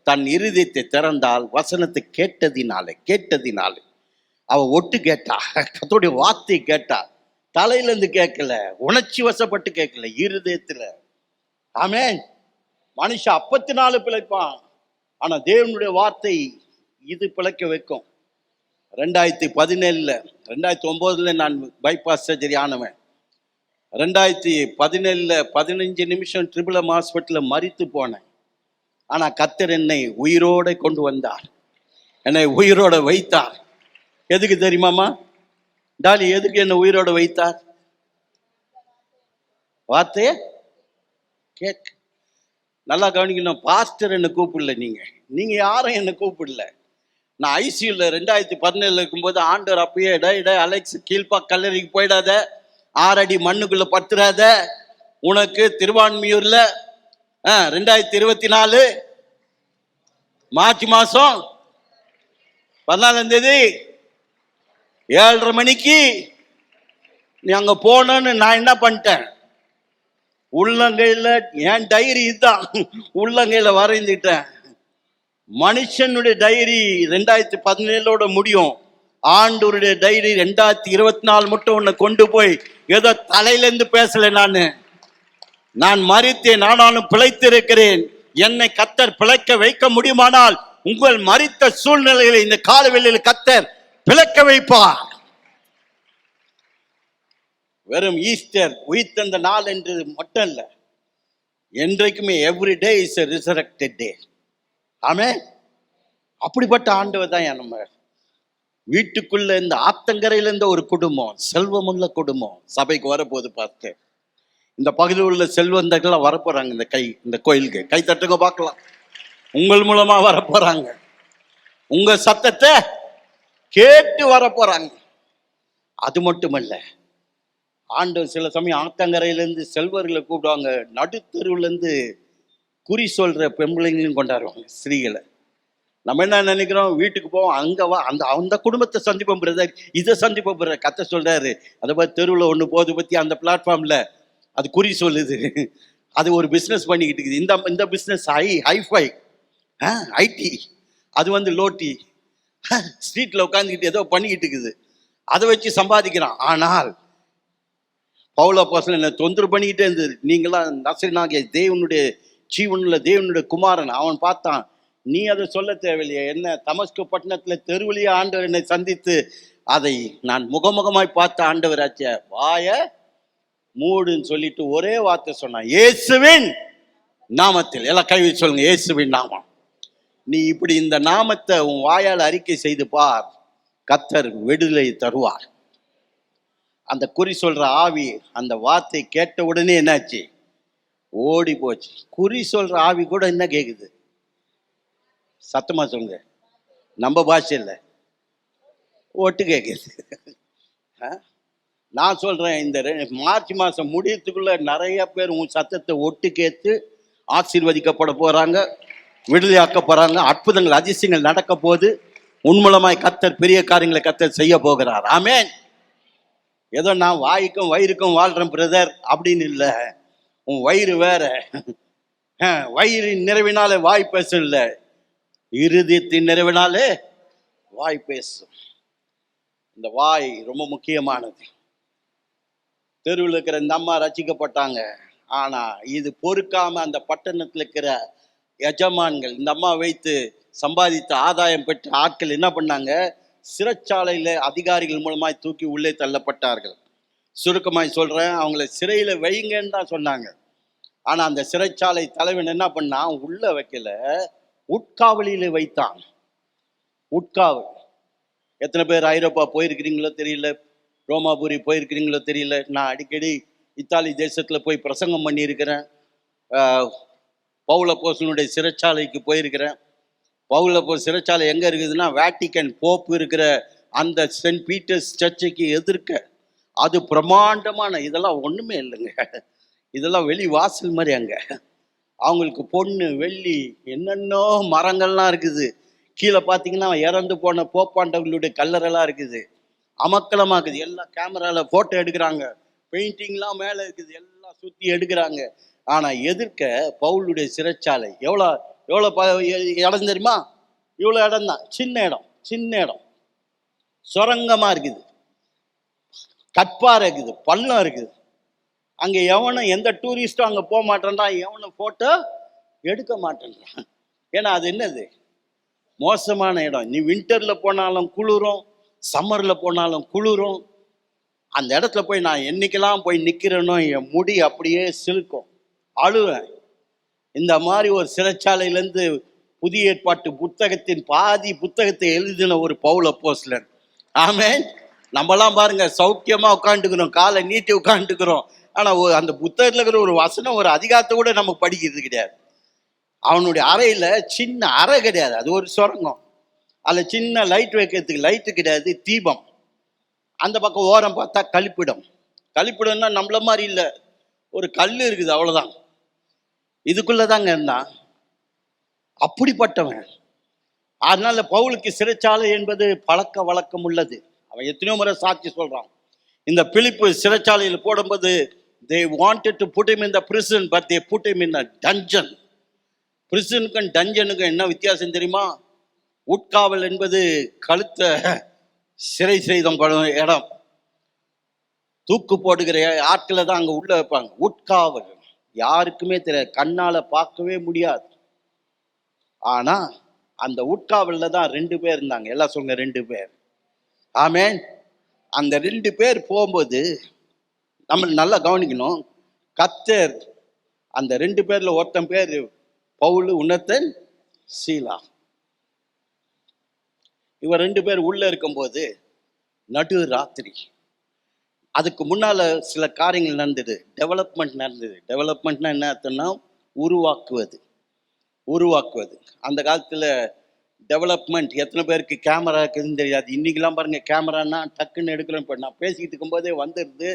தன் இருதயத்தை திறந்தால் வசனத்தை கேட்டதினாலே அவ ஒட்டு கேட்டா, கர்த்தருடைய வார்த்தை கேட்டா. தலையில இருந்து கேட்கல, உணர்ச்சி வசப்பட்டு கேட்கல, இருதயத்துல. ஆமென். மனுஷன் அப்பத்தினால பிழைப்பான், ஆனா தேவனுடைய வார்த்தை இது பிழைக்க வைக்கும். 2017 2009 நான் பைபாஸ் சர்ஜரி ஆனவன். 2017 15 நிமிஷம் ட்ரிபிள் ஹாஸ்பிட்டலில் மரித்து போனேன். ஆனா கர்த்தர் என்னை உயிரோட கொண்டு வந்தார், என்னை உயிரோட வைத்தார். எதுக்கு தெரியுமாமா டாலி? எதுக்கு என்னை உயிரோட வைத்தார்? வார்த்தைய கேட்க. நல்லா கவனிக்கணும். பாஸ்டர் என்னை கூப்பிடல, நீங்க யாரும் என்னை கூப்பிடல. நான் ஐசியூல 2017 இருக்கும்போது ஆண்டவர் அப்பயே அலெக்ஸ் கீழ்பா கல்லறைக்கு போயிடாத, 6 அடி மண்ணுக்குள்ள பத்துறாத, உனக்கு திருவான்மியூர்ல 2024 மார்ச் மாசம் 14ஆம் தேதி 7:30 மணிக்கு நீ அங்க போனன்னு நான் என்ன பண்ணிட்டேன், உள்ளங்கையில என் டைரி இதுதான், உள்ளங்கையில வரைந்துட்டேன். மனுஷனுடைய டைரி 2017 முடியும், ஆண்டவருடைய டைரி 2024 மட்டும் உன்னை கொண்டு போய் ஏதோ தலையில இருந்து பேசல. நான் மரித்தேன், ஆனாலும் பிழைத்திருக்கிறேன். என்னை கர்த்தர் பிழைக்க வைக்க முடியுமானால் உங்கள் மரித்த சூழ்நிலைகளை இந்த காலவெளியில் கர்த்தர் பிழைக்க வைப்பார். வெறும் ஈஸ்டர் உயிர்த்தெழுந்த நாள் என்று மட்டும் இல்ல, என்றைக்குமே every day is a resurrected day. ஆமென். அப்படிப்பட்ட ஆண்டவர் தான் நம்ம வீட்டுக்குள்ள இந்த ஆத்தங்கரையில இருந்த ஒரு குடும்பம், செல்வமுள்ள குடும்பம் சபைக்கு வரப்போகுது. பார்த்து இந்த பகுதியில் உள்ள செல்வந்தர்கள் வரப்போறாங்க. இந்த கோயிலுக்கு கை தட்டுங்க பார்க்கலாம். உங்கள் மூலமா வரப்போறாங்க, உங்க சத்தத்தை கேட்டு வரப்போறாங்க. அது மட்டுமல்ல, ஆண்டவர் சில சமயம் ஆத்தங்கரையிலேருந்து செல்வர்களை கூப்பிடுவாங்க, நடுத்தருவிலேருந்து குறி சொல்ற பெண்பிள்ளைங்களையும் கொண்டாடுவாங்க, ஸ்திரீகளை. நம்ம என்ன நினைக்கிறோம், வீட்டுக்கு போவோம், அங்க வா அந்த குடும்பத்தை சந்திப்போம் பிரதர், இதை சந்திப்போம் பிரதர். கத்த சொல்றாரு, அதை பார்த்து தெருவில் ஒன்று போது பத்தி அந்த பிளாட்ஃபார்ம்ல அது குறி சொல்லுது. அது ஒரு பிஸ்னஸ் பண்ணிக்கிட்டு இருக்குது. இந்த பிஸ்னஸ் ஹைஃபை ஐடி, அது லோட்டி, ஸ்ட்ரீட்ல உட்காந்துக்கிட்டு ஏதோ பண்ணிக்கிட்டு இருக்குது, அதை வச்சு சம்பாதிக்கிறான். ஆனால் பவுல் அப்போஸ்தலன் என்ன தொந்தரவு பண்ணிக்கிட்டே இருந்தது. நீங்களாம் நசரேயனாகிய தேவனுடைய ஜீவனுள்ள தேவனுடைய குமாரன். அவன் பார்த்தான், நீ அதை சொல்ல தேவையில்லையே, என்ன தமஸ்கு பட்டணத்துல தெருவழியா ஆண்டவர் என்னை சந்தித்து அதை நான் முகமுகமாய் பார்த்த ஆண்டவராச்ச, வாய மூடுன்னு சொல்லிட்டு ஒரே வார்த்தை சொன்னான், இயேசுவின் நாமத்தில். எல்லாம் கை வச்சு சொல்லுங்க, இயேசுவின் நாமம். நீ இப்படி இந்த நாமத்தை உன் வாயால் அறிக்கை செய்து பார், கர்த்தர் விடுதலை தருவார். அந்த குறி சொல்ற ஆவி அந்த வார்த்தை கேட்ட உடனே என்னாச்சு, ஓடி போச்சு. குறி சொல்ற ஆவி கூட என்ன கேக்குது, சத்தமா சொல்லுங்க, நம்ம பாஷையில் ஒட்டு கேக்குது. நான் சொல்றேன், இந்த மார்ச் மாசம் முடியறதுக்குள்ள நிறைய பேர் உன் சத்தத்தை ஒட்டு கேட்டு ஆசீர்வதிக்கப்பட போறாங்க, விடுதலையாக்க போறாங்க, அற்புதங்கள் அதிசயங்கள் நடக்க போது. உன் மூலமாய் கர்த்தர் பெரிய காரியங்களை கர்த்தர் செய்ய போகிறார். ஆமென். ஏதோ நான் வாய்க்கும் வயிறுக்கும் வாழ்றேன் பிரதர் அப்படின்னு இல்லை. உன் வயிறு வேற, வயிறின் நிறைவினாலே வாய் பேசும் இல்லை, இருதயத்தின் நிறைவினாலே வாய் பேசும். இந்த வாய் ரொம்ப முக்கியமானது. தெருவில் இருக்கிற இந்த அம்மா ரசிக்கப்பட்டாங்க, ஆனா இது பொறுக்காம அந்த பட்டணத்தில் இருக்கிற எஜமான்கள் இந்த அம்மா வைத்து சம்பாதித்த ஆதாயம் பெற்ற ஆட்கள் என்ன பண்ணாங்க, சிறைச்சாலையில அதிகாரிகள் மூலமாய் தூக்கி உள்ளே தள்ளப்பட்டார்கள். சுருக்கமாய் சொல்றேன், அவங்கள சிறையில வைங்கன்னு தான் சொன்னாங்க. ஆனா அந்த சிறைச்சாலை தலைவன் என்ன பண்ணா, உள்ள வைக்கல, உட்காவலியில வைத்தான். உட்காவல். எத்தனை பேர் ஐரோப்பா போயிருக்கிறீங்களோ தெரியல, ரோமாபுரி போயிருக்கிறீங்களோ தெரியல. நான் அடிக்கடி இத்தாலி தேசத்துல போய் பிரசங்கம் பண்ணியிருக்கிறேன். பவுல் அப்போஸ்தலனுடைய சிறைச்சாலைக்கு போயிருக்கிறேன். பவுல் அப்போஸ்தலன் சிறைச்சாலை எங்க இருக்குதுன்னா, வேட்டிக்கன் போப் இருக்கிற அந்த சென்ட் பீட்டர்ஸ் சர்ச்சுக்கு எதிர்க்க. அது பிரமாண்டமான, இதெல்லாம் ஒண்ணுமே இல்லைங்க, இதெல்லாம் வெளி வாசல் மாதிரி. அங்க அவங்களுக்கு பொண்ணு வெள்ளி என்னென்னோ மரங்கள்லாம் இருக்குது. கீழே பார்த்தீங்கன்னா இறந்து போன போப்பாண்டவர்களுடைய கல்லறைலாம் இருக்குது. அமக்கலமா இருக்குது. எல்லாம் கேமரால போட்டோ எடுக்கிறாங்க, பெயிண்டிங்லாம் மேலே இருக்குது, எல்லாம் சுற்றி எடுக்கிறாங்க. ஆனா எதிர்க்க பவுலுடைய சிறைச்சாலை எவ்வளோ எவ்வளோ இடம் தெரியுமா? இவ்வளோ இடம் தான், சின்ன இடம், சுரங்கமாக இருக்குது, கற்பாறை இருக்குது, பள்ளம் இருக்குது. அங்கே எவனும் எந்த டூரிஸ்டும் அங்கே போக மாட்டேன்றான், எவனும் ஃபோட்டோ எடுக்க மாட்டேன்றான். ஏன்னா அது என்னது? மோசமான இடம். நீ வின்டரில் போனாலும் குளிரும், சம்மரில் போனாலும் குளிரும். அந்த இடத்துல போய் நான் என்னைக்கெல்லாம் போய் நிற்கிறேனோ என் முடி அப்படியே சிலுக்கும், அழுவேன். இந்த மாதிரி ஒரு சிறைச்சாலையிலேருந்து புதிய ஏற்பாட்டு புத்தகத்தின் பாதி புத்தகத்தை எழுதின ஒரு பவுல் அப்போஸ்தலன். ஆமென். நம்மலாம் பாருங்க சௌக்கியமா உட்காந்துக்கிறோம், காலை நீட்டி உட்காந்துக்கிறோம். ஆனா அந்த புத்தகத்துல இருக்கிற ஒரு வசனம், ஒரு அதிகாரத்தை கூட நமக்கு படிக்கிறது கிடையாது. அவனுடைய அறையில சின்ன அறை கிடையாது, அது ஒரு சுரங்கம். அதுல சின்ன லைட் வைக்கிறதுக்கு லைட்டு கிடையாது, தீபம். அந்த பக்கம் ஓரம் பார்த்தா கழிப்பிடம்னா நம்மள மாதிரி இல்லை, ஒரு கல் இருக்குது, அவ்வளவுதான். இதுக்குள்ளதாங்க இருந்தான். அப்படிப்பட்டவன். அதனால பவுலுக்கு சிறைச்சாலை என்பது பழக்க வழக்கம் உள்ளது. அவன் எத்தனையோ முறை சாட்சி சொல்றான். இந்த பிலிப்பு சிறைச்சாலையில் போடும்போது they wanted to put him in the prison, but they put him in a dungeon. பிரிசனுக்கும் டஞ்சனுக்கும் என்ன வித்தியாசம் தெரியுமா? உட்காவல் என்பது கழுத்த சிறை செய்தம் இடம், தூக்கு போடுகிற ஆட்களை தான் அங்க உள்ள வைப்பாங்க. உட்காவல் யாருக்குமே தெரியாது, கண்ணால பார்க்கவே முடியாது. ஆனா அந்த உட்காவல்ல தான் 2 பேர் இருந்தாங்க. எல்லாம் சொல்லுங்க, 2 பேர். ஆமென். அந்த 2 பேர் போகும்போது நம்ம நல்லா கவனிக்கணும். கர்த்தர் அந்த 2 பேர்ல ஒருத்தன் பேர் பவுல், உன்னத்தன் சீலா. இவர் 2 பேர் உள்ள இருக்கும்போது நடு ராத்திரி, அதுக்கு முன்னால சில காரியங்கள் நடந்தது, டெவலப்மெண்ட் நடந்தது. டெவலப்மெண்ட்னா என்ன அர்த்தம்னா உருவாக்குவது. அந்த காலத்துல டெவலப்மெண்ட் எத்தனை பேருக்கு கேமரா இருக்குதுன்னு தெரியாது. இன்னைக்கெல்லாம் பாருங்க, கேமரானா டக்குன்னு எடுக்கலாம். இப்போ நான் பேசிக்கிட்டு இருக்கும்போதே வந்துடுது,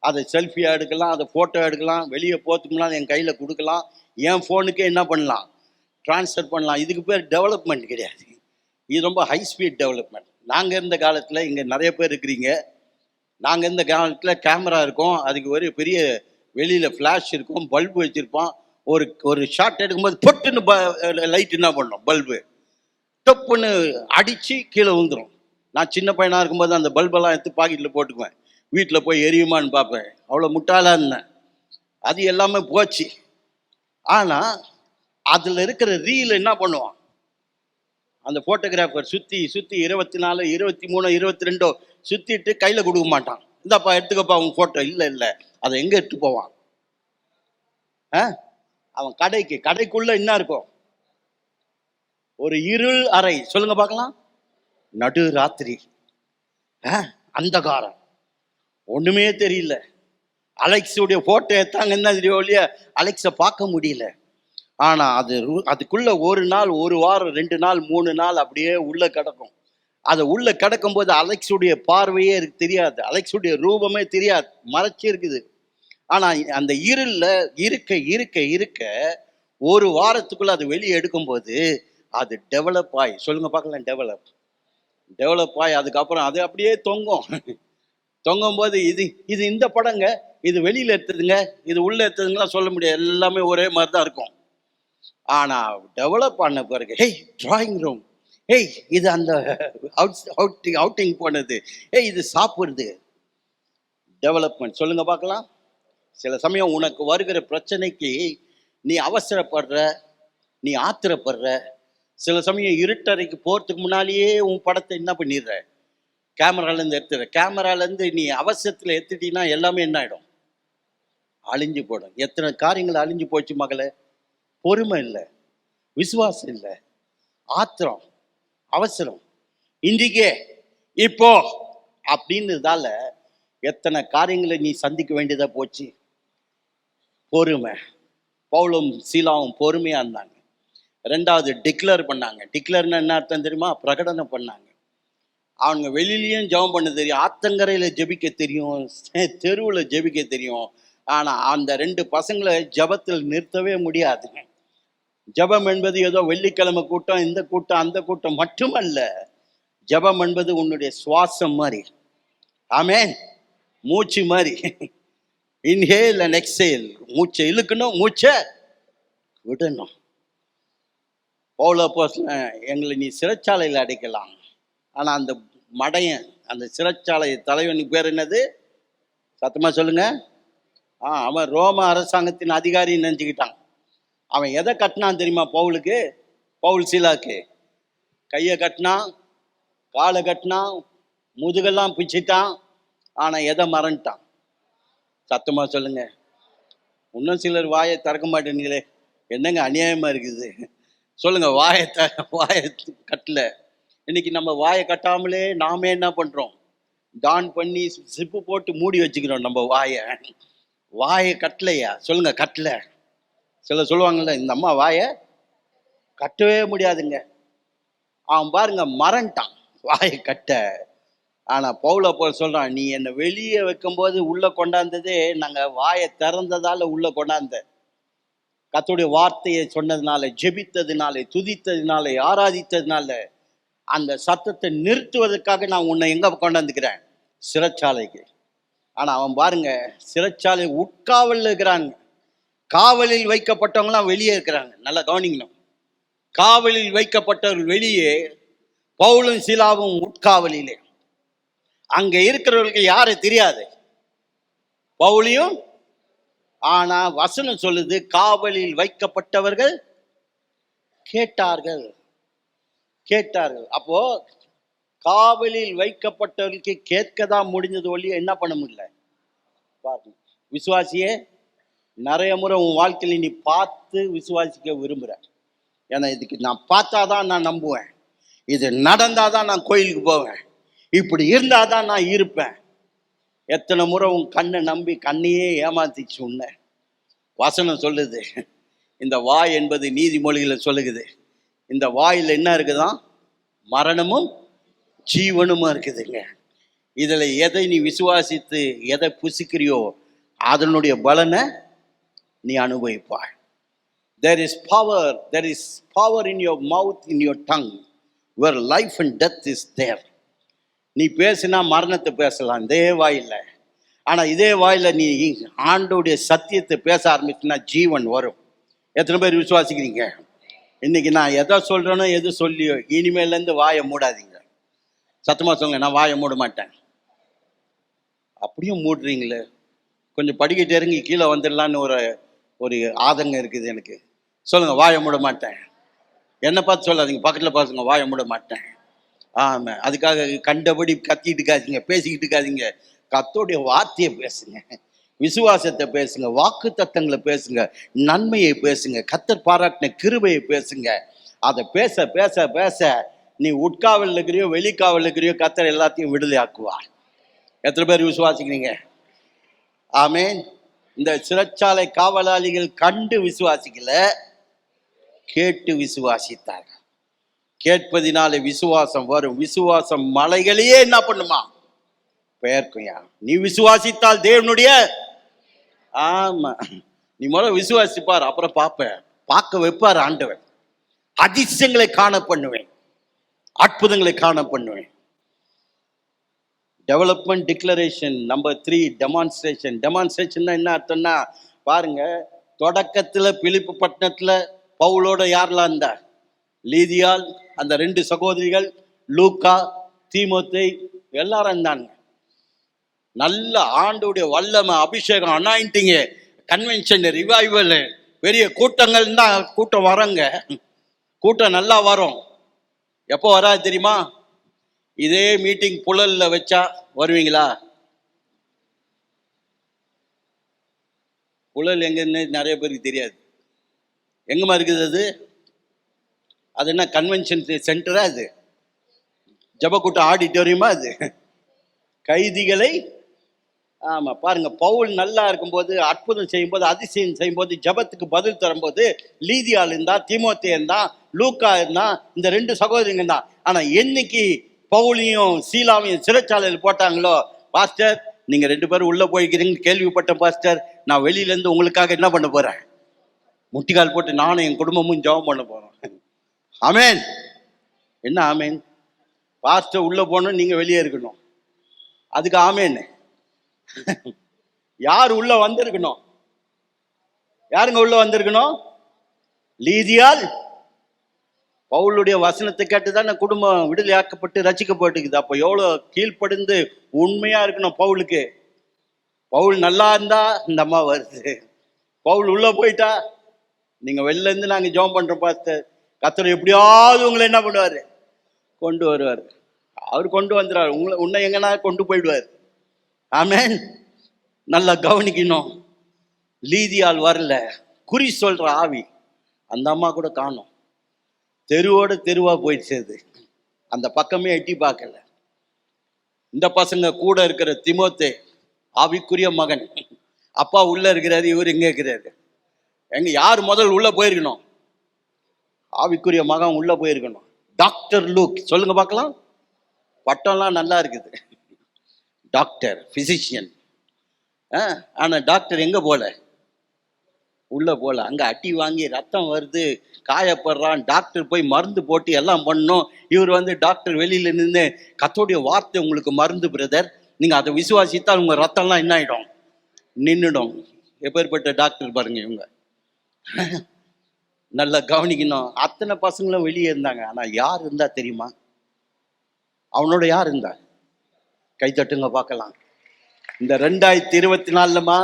அதை செல்ஃபியாக எடுக்கலாம், அதை ஃபோட்டோ எடுக்கலாம், வெளியே போத்துக்கலாம், என் கையில் கொடுக்கலாம், என் ஃபோனுக்கே என்ன பண்ணலாம், ட்ரான்ஸ்ஃபர் பண்ணலாம். இதுக்கு பேர் டெவலப்மெண்ட் கிடையாது. இது ரொம்ப ஹை ஸ்பீட் டெவலப்மெண்ட். நாங்கள் இருந்த காலத்தில், இங்கே நிறைய பேர் இருக்கிறீங்க, நாங்கள் இருந்த காலத்தில் கேமரா இருக்கும், அதுக்கு ஒரு பெரிய வெளியில் ஃப்ளாஷ் இருக்கும், பல்பு வச்சுருப்பான். ஒரு ஷாட் எடுக்கும்போது பொட்டுன்னு லைட் என்ன பண்ணோம், பல்பு டப்புன்னு அடித்து கீழே விழுந்துடும். நான் சின்ன பையனாக இருக்கும்போது அந்த பல்பெல்லாம் எடுத்து பாக்கெட்டில் போட்டுக்குவேன், வீட்டில் போய் எரியுமான்னு பார்ப்பேன். அவ்வளோ முட்டாளாக இருந்தேன். அது எல்லாமே போச்சு. ஆனால் அதில் இருக்கிற ரீல் என்ன பண்ணுவான், அந்த ஃபோட்டோகிராஃபர் சுற்றி 24, 23, 22 சுற்றிட்டு கையில் கொடுக்க மாட்டான். இந்தாப்பா எடுத்துக்கப்பா உன் ஃபோட்டோ. இல்லை, அதை எங்கே எடுத்து போவான்? அவன் கடைக்குள்ள என்ன இருக்கும், ஒரு இருள் அறை. சொல்லுங்க பார்க்கலாம். நடு ராத்திரி, அந்தகாரம், ஒண்ணுமே தெரியல. அலெக்ஸுடைய போட்டோ எடுத்தாங்கன்னா இல்லையா, அலெக்ஸை பார்க்க முடியல. ஆனா அதுக்குள்ள ஒரு நாள், ஒரு வாரம், 2 நாள், 3 நாள் அப்படியே உள்ள கிடக்கும். அதை உள்ள கிடக்கும் போது அலெக்ஸுடைய பார்வையே தெரியாது, அலெக்ஸுடைய ரூபமே தெரியாது, மறைச்சி இருக்குது. ஆனா அந்த இருள்ல இருக்க ஒரு வாரத்துக்குள்ள அது வெளியே எடுக்கும்போது அது டெவலப் ஆகி, சொல்லுங்க பார்க்கலாம், டெவலப் ஆகி அதுக்கப்புறம் அது அப்படியே தொங்கும் போது இது இந்த படங்க, இது வெளியில எடுத்ததுங்க, இது உள்ள எடுத்ததுங்கலாம் சொல்ல முடியாது, எல்லாமே ஒரே மாதிரி தான் இருக்கும். ஆனா டெவலப் ஆன பிறகு, டிராயிங் ரூம், இது அந்த அவுட்டிங் போனது, இது சாப்பிடுறது, டெவலப்மெண்ட். சொல்லுங்க பார்க்கலாம். சில சமயம் உனக்கு வருகிற பிரச்சனைக்கு நீ அவசரப்படுற, நீ ஆத்திரப்படுற. சில சமயம் இருட்டறைக்கு போறதுக்கு முன்னாலேயே உன் படத்தை என்ன பண்ணிடுற, கேமராலேருந்து எடுத்துடுற. கேமராலேருந்து நீ அவசரத்தில் எடுத்துட்டீங்கன்னா எல்லாமே என்ன ஆகிடும், அழிஞ்சு போடும். எத்தனை காரியங்கள் அழிஞ்சு போச்சு மகளே. பொறுமை இல்லை, விசுவாசம் இல்லை, ஆத்திரம், அவசரம், இன்றைக்கே இப்போ அப்படின்றதால எத்தனை காரியங்களை நீ சந்திக்க வேண்டியதா போச்சு. பொறுமை. பவுலும் சீலாவும் பொறுமையா இருந்தாங்க. 2வது டிக்ளேர் பண்ணாங்க. டிக்ளேர்னா என்ன அர்த்தம் தெரியுமா? பிரகடனம் பண்ணாங்க. அவங்க வெளியிலையும் ஜெபம் பண்ண தெரியும், ஆத்தங்கரையில ஜெபிக்க தெரியும், தெருவில் ஜெபிக்க தெரியும். ஆனா அந்த 2 பசங்களை ஜெபத்தில் நிறுத்தவே முடியாது. ஜெபம் என்பது ஏதோ வெள்ளிக்கிழமை கூட்டம், இந்த கூட்டம், அந்த கூட்டம் மட்டுமல்ல. ஜெபம் என்பது உன்னுடைய சுவாசம் மாதிரி. ஆமென். மூச்சு மாதிரி. Inhale and exhale. மூச்சை இழுக்கணும், மூச்சை விடணும். பவுல் அப்போஸ்தலன், எங்களை நீ சிறைச்சாலையில் அடைக்கலாம், ஆனால் அந்த மடையன், அந்த சிறைச்சாலை தலைவனுக்கு பேர் என்னது? சத்தமாக சொல்லுங்க. அவன் ரோம அரசாங்கத்தின் அதிகாரின்னு நினச்சிக்கிட்டான். அவன் எதை கட்டினான் தெரியுமா? பவுல் சீலாக்கு கையை கட்டினான், காலை கட்டினான், முதுகெல்லாம் பிச்சிட்டான். ஆனால் எதை மறந்துட்டான்? சத்தமாக சொல்லுங்க. இன்னும் சிலர் வாயை திறக்க மாட்டேங்களே, என்னங்க அநியாயமாக இருக்குது சொல்லுங்க. வாயை கட்டல. இன்னைக்கு நம்ம வாயை கட்டாமலே நாமே என்ன பண்ணுறோம்? டான் பண்ணி சிப்பு போட்டு மூடி வச்சுக்கிறோம் நம்ம வாயை கட்டலையா? சொல்லுங்க, கட்டல. சொல்லுவாங்கல்ல, இந்த அம்மா வாயை கட்டவே முடியாதுங்க. அவன் பாருங்க மறந்துட்டான் வாயை கட்ட. ஆனால் பவுல் அப்போஸ்தலன் சொல்கிறான், நீ என்னை வெளியே வைக்கும்போது உள்ளே கொண்டாந்ததே நாங்கள் வாயை திறந்ததால் உள்ளே கொண்டாந்த. கர்த்தருடைய வார்த்தையை சொன்னதுனால, ஜெபித்ததுனால, துதித்ததுனால, ஆராதித்ததுனால அந்த சத்தத்தை நிறுத்துவதற்காக நான் உன்னை எங்கே கொண்டாந்துக்கிறேன்? சிறைச்சாலைக்கு. ஆனால் அவன் பாருங்க, சிறைச்சாலை உட்காவலில் இருக்கிறாங்க. காவலில் வைக்கப்பட்டவங்களாம் வெளியே இருக்கிறாங்க. நல்லா கவனிக்கணும். காவலில் வைக்கப்பட்டவர்கள் வெளியே, பவுலும் சீலாவும் உட்காவலிலே. அங்க இருக்கிறவர்களுக்கு யாரு தெரியாது? பவுலியும். ஆனா வசனம் சொல்லுது, காவலில் வைக்கப்பட்டவர்கள் கேட்டார்கள். அப்போ காவலில் வைக்கப்பட்டவர்களுக்கு கேட்கதான் முடிஞ்சது ஒழிய என்ன பண்ண முடியல. பாருங்க விசுவாசியே, நிறைய முறை உன் வாழ்க்கையில் நீ பார்த்து விசுவாசிக்க விரும்புற. ஏன்னா இதுக்கு நான் பார்த்தாதான் நான் நம்புவேன், இது நடந்தாதான் நான் கோயிலுக்கு போவேன், இப்படி இருந்தாதான் நான் இருப்பேன். எத்தனை முறை உன் கண்ணை நம்பி கண்ணையே ஏமாத்திச்சு உன்னை. வசனம் சொல்லுது, இந்த வாய் என்பது நீதிமொழிகளை சொல்லுகிறது, இந்த வாயில் என்ன இருக்குதான்? மரணமும் ஜீவனுமா இருக்குதுங்க. இதில் எதை நீ விசுவாசித்து எதை புசிக்கிறியோ அதனுடைய பலனை நீ அனுபவிப்பாய். There is power in your mouth, in your tongue, where life and death is there. நீ பேசினா மரணத்தை பேசலாம் இதே வாயில். ஆனால் இதே வாயில் நீ ஆண்டோடைய சத்தியத்தை பேச ஆரம்பிச்சுன்னா ஜீவன் வரும். எத்தனை பேர் விசுவாசிக்கிறீங்க? இன்னைக்கு நான் எதை சொல்கிறேனோ எது சொல்லியோ இனிமேலேருந்து வாயை மூடாதீங்க. சத்தமாக சொல்லுங்க, நான் வாயை மூட மாட்டேன். அப்படியும் மூடுறீங்களே, கொஞ்சம் படிக்கிட்டு இறங்கி கீழே வந்துடலான்னு ஒரு ஆதங்கம் இருக்குது எனக்கு. சொல்லுங்க, வாயை மூட மாட்டேன். என்னை பார்த்து சொல்லாதீங்க, பக்கத்தில் பார்த்துங்க, வாயை மூட மாட்டேன். ஆமாம், அதுக்காக கண்டபடி கத்திட்டு இருக்காதீங்க, பேசிக்கிட்டு இருக்காதீங்க. கர்த்தருடைய வார்த்தையை பேசுங்க, விசுவாசத்தை பேசுங்க, வாக்கு தத்தங்களை பேசுங்க, நன்மையை பேசுங்க, கர்த்தர் பாராட்டின கிருபையை பேசுங்க. அதை பேச பேச பேச நீ உட்காவல் இருக்கிறியோ வெளிக்காவல் இருக்கிறியோ கர்த்தர் எல்லாத்தையும் விடுதலை ஆக்குவார். எத்தனை பேர் விசுவாசிக்கிறீங்க? ஆமேன். இந்த சிறைச்சாலை காவலாளிகள் கண்டு விசுவாசிக்கல, கேட்டு விசுவாசித்தார்கள். கேட்பதினாலே விசுவாசம் வரும். விசுவாசம் மலைகளையே என்ன பண்ணுமா? பெயர்க்குயா. நீ விசுவாசித்தால் தேவனுடைய, ஆமா, நீ முதல்ல விசுவாசிப்பார், அப்புறம் பார்க்க வைப்பார் ஆண்டவர். அதிசயங்களை காண பண்ணுவேன், அற்புதங்களை காண பண்ணுவேன். Development declaration number 3, demonstration. Demonstration என்ன அர்த்தம்னா, பாருங்க, தொடக்கத்தில் பிலிப்பு பட்டணத்தில் பவுலோட யாரெல்லாம் இருந்தா? லீதியால், அந்த 2 சகோதரிகள், லூக்கா, தீமோத்தே, எல்லாரும் இருந்தாங்க. நல்ல ஆண்டோடைய வல்லமை, அபிஷேகம், அனாயிண்டிங், கன்வென்ஷன், ரிவைவல், பெரிய கூட்டங்கள் தான். கூட்டம் வரங்க, கூட்டம் நல்லா வரும். எப்போ வராது தெரியுமா? இதே மீட்டிங் புழல்ல வச்சா வருவீங்களா? புழல் எங்கன்னு நிறைய பேருக்கு தெரியாது. எங்கம்மா இருக்குது அது என்ன கன்வென்ஷன் சென்டரா? அது ஜபக்கூட்டம் ஆடிட்டோரியமா? அது கைதிகளை, ஆமா, பாருங்க, பவுல் நல்லா இருக்கும்போது, அற்புதம் செய்யும்போது, அதிசயம் செய்யும்போது, ஜபத்துக்கு பதில் தரும்போது, லீதியால் இருந்தா, தீமோத்தே இருந்தா, லூக்கா இருந்தா, இந்த 2 சகோதரிங்க தான். ஆனா என்னைக்கு பவுலையும் சீலாவையும் சிறைச்சாலையில் போட்டாங்களோ, பாஸ்டர் நீங்க 2 பேரும் உள்ள போய்க்கிறீங்க கேள்விப்பட்டேன் பாஸ்டர், நான் வெளியில இருந்து உங்களுக்காக என்ன பண்ண போறேன்? முட்டிக்கால் போட்டு நானும் என் குடும்பமும் ஜெபம் பண்ண போறோம். ஆமேன். என்ன ஆமேன்? பாஸ்டர் உள்ள போகணும், நீங்க வெளியே இருக்கணும். அதுக்கு ஆமேன். யார் உள்ள வந்திருக்கணும்? யாருங்க உள்ள வந்திருக்கணும்? லீதியால், பவுலுடைய வசனத்தை கேட்டு தானே குடும்பம் விடுதலையாக்கப்பட்டு ரசிக்கப்பட்டுக்குது. அப்போ எவ்வளோ கீழ்ப்படிந்து உண்மையா இருக்கணும் பவுலுக்கு. பவுல் நல்லா இருந்தா இந்த அம்மா வருது. பவுல் உள்ள போயிட்டா, நீங்க வெளில இருந்து நாங்க ஜெபம் பண்றோம் பாஸ்டர், கர்த்தர் எப்படியாவது உங்களை என்ன பண்ணுவாரு, கொண்டு வருவார். அவர் கொண்டு வந்துடுவார். உன்னை எங்கன்னா கொண்டு போயிடுவார். ஆமென். நல்லா கவனிக்கணும். லீதியால் வரல, குறி சொல்ற ஆவி. அந்த அம்மா கூட காணோம். தெருவோட தெருவா போயிடுச்சு. அந்த பக்கமே எட்டி பார்க்கல. இந்த பசங்க கூட இருக்கிற திமோத்தே ஆவிக்குரிய மகன், அப்பா உள்ள இருக்கிறாரு, இவர் எங்க இருக்கிறாரு? எங்க யார் முதல் உள்ள போயிருக்கணும்? ஆவிக்குரிய மகன் உள்ள போயிருக்கணும். டாக்டர் லூக் சொல்லுங்க பார்க்கலாம். பட்டம்லாம் நல்லா இருக்குது, டாக்டர் பிசிஷியன். ஆனா டாக்டர் எங்க போல? உள்ள போல. அங்க அட்டி வாங்கி ரத்தம் வருது, காயப்படுறான். டாக்டர் போய் மருந்து போட்டு எல்லாம் பண்ணோம். இவர் டாக்டர் வெளியில நின்று, கர்த்தருடைய வார்த்தை உங்களுக்கு மருந்து பிரதர், நீங்க அதை விசுவாசித்தால் உங்க ரத்தம்லாம் என்ன ஆயிடும், நின்றுடும். எப்பேற்பட்ட டாக்டர் பாருங்க இவங்க. நல்லா கவனிக்கணும். அத்தனை பசங்களும் வெளியே இருந்தாங்க. ஆனா யார் இருந்தா தெரியுமா? அவனோட யார் இருந்தா? கை தட்டுங்க பார்க்கலாம். இந்த 2024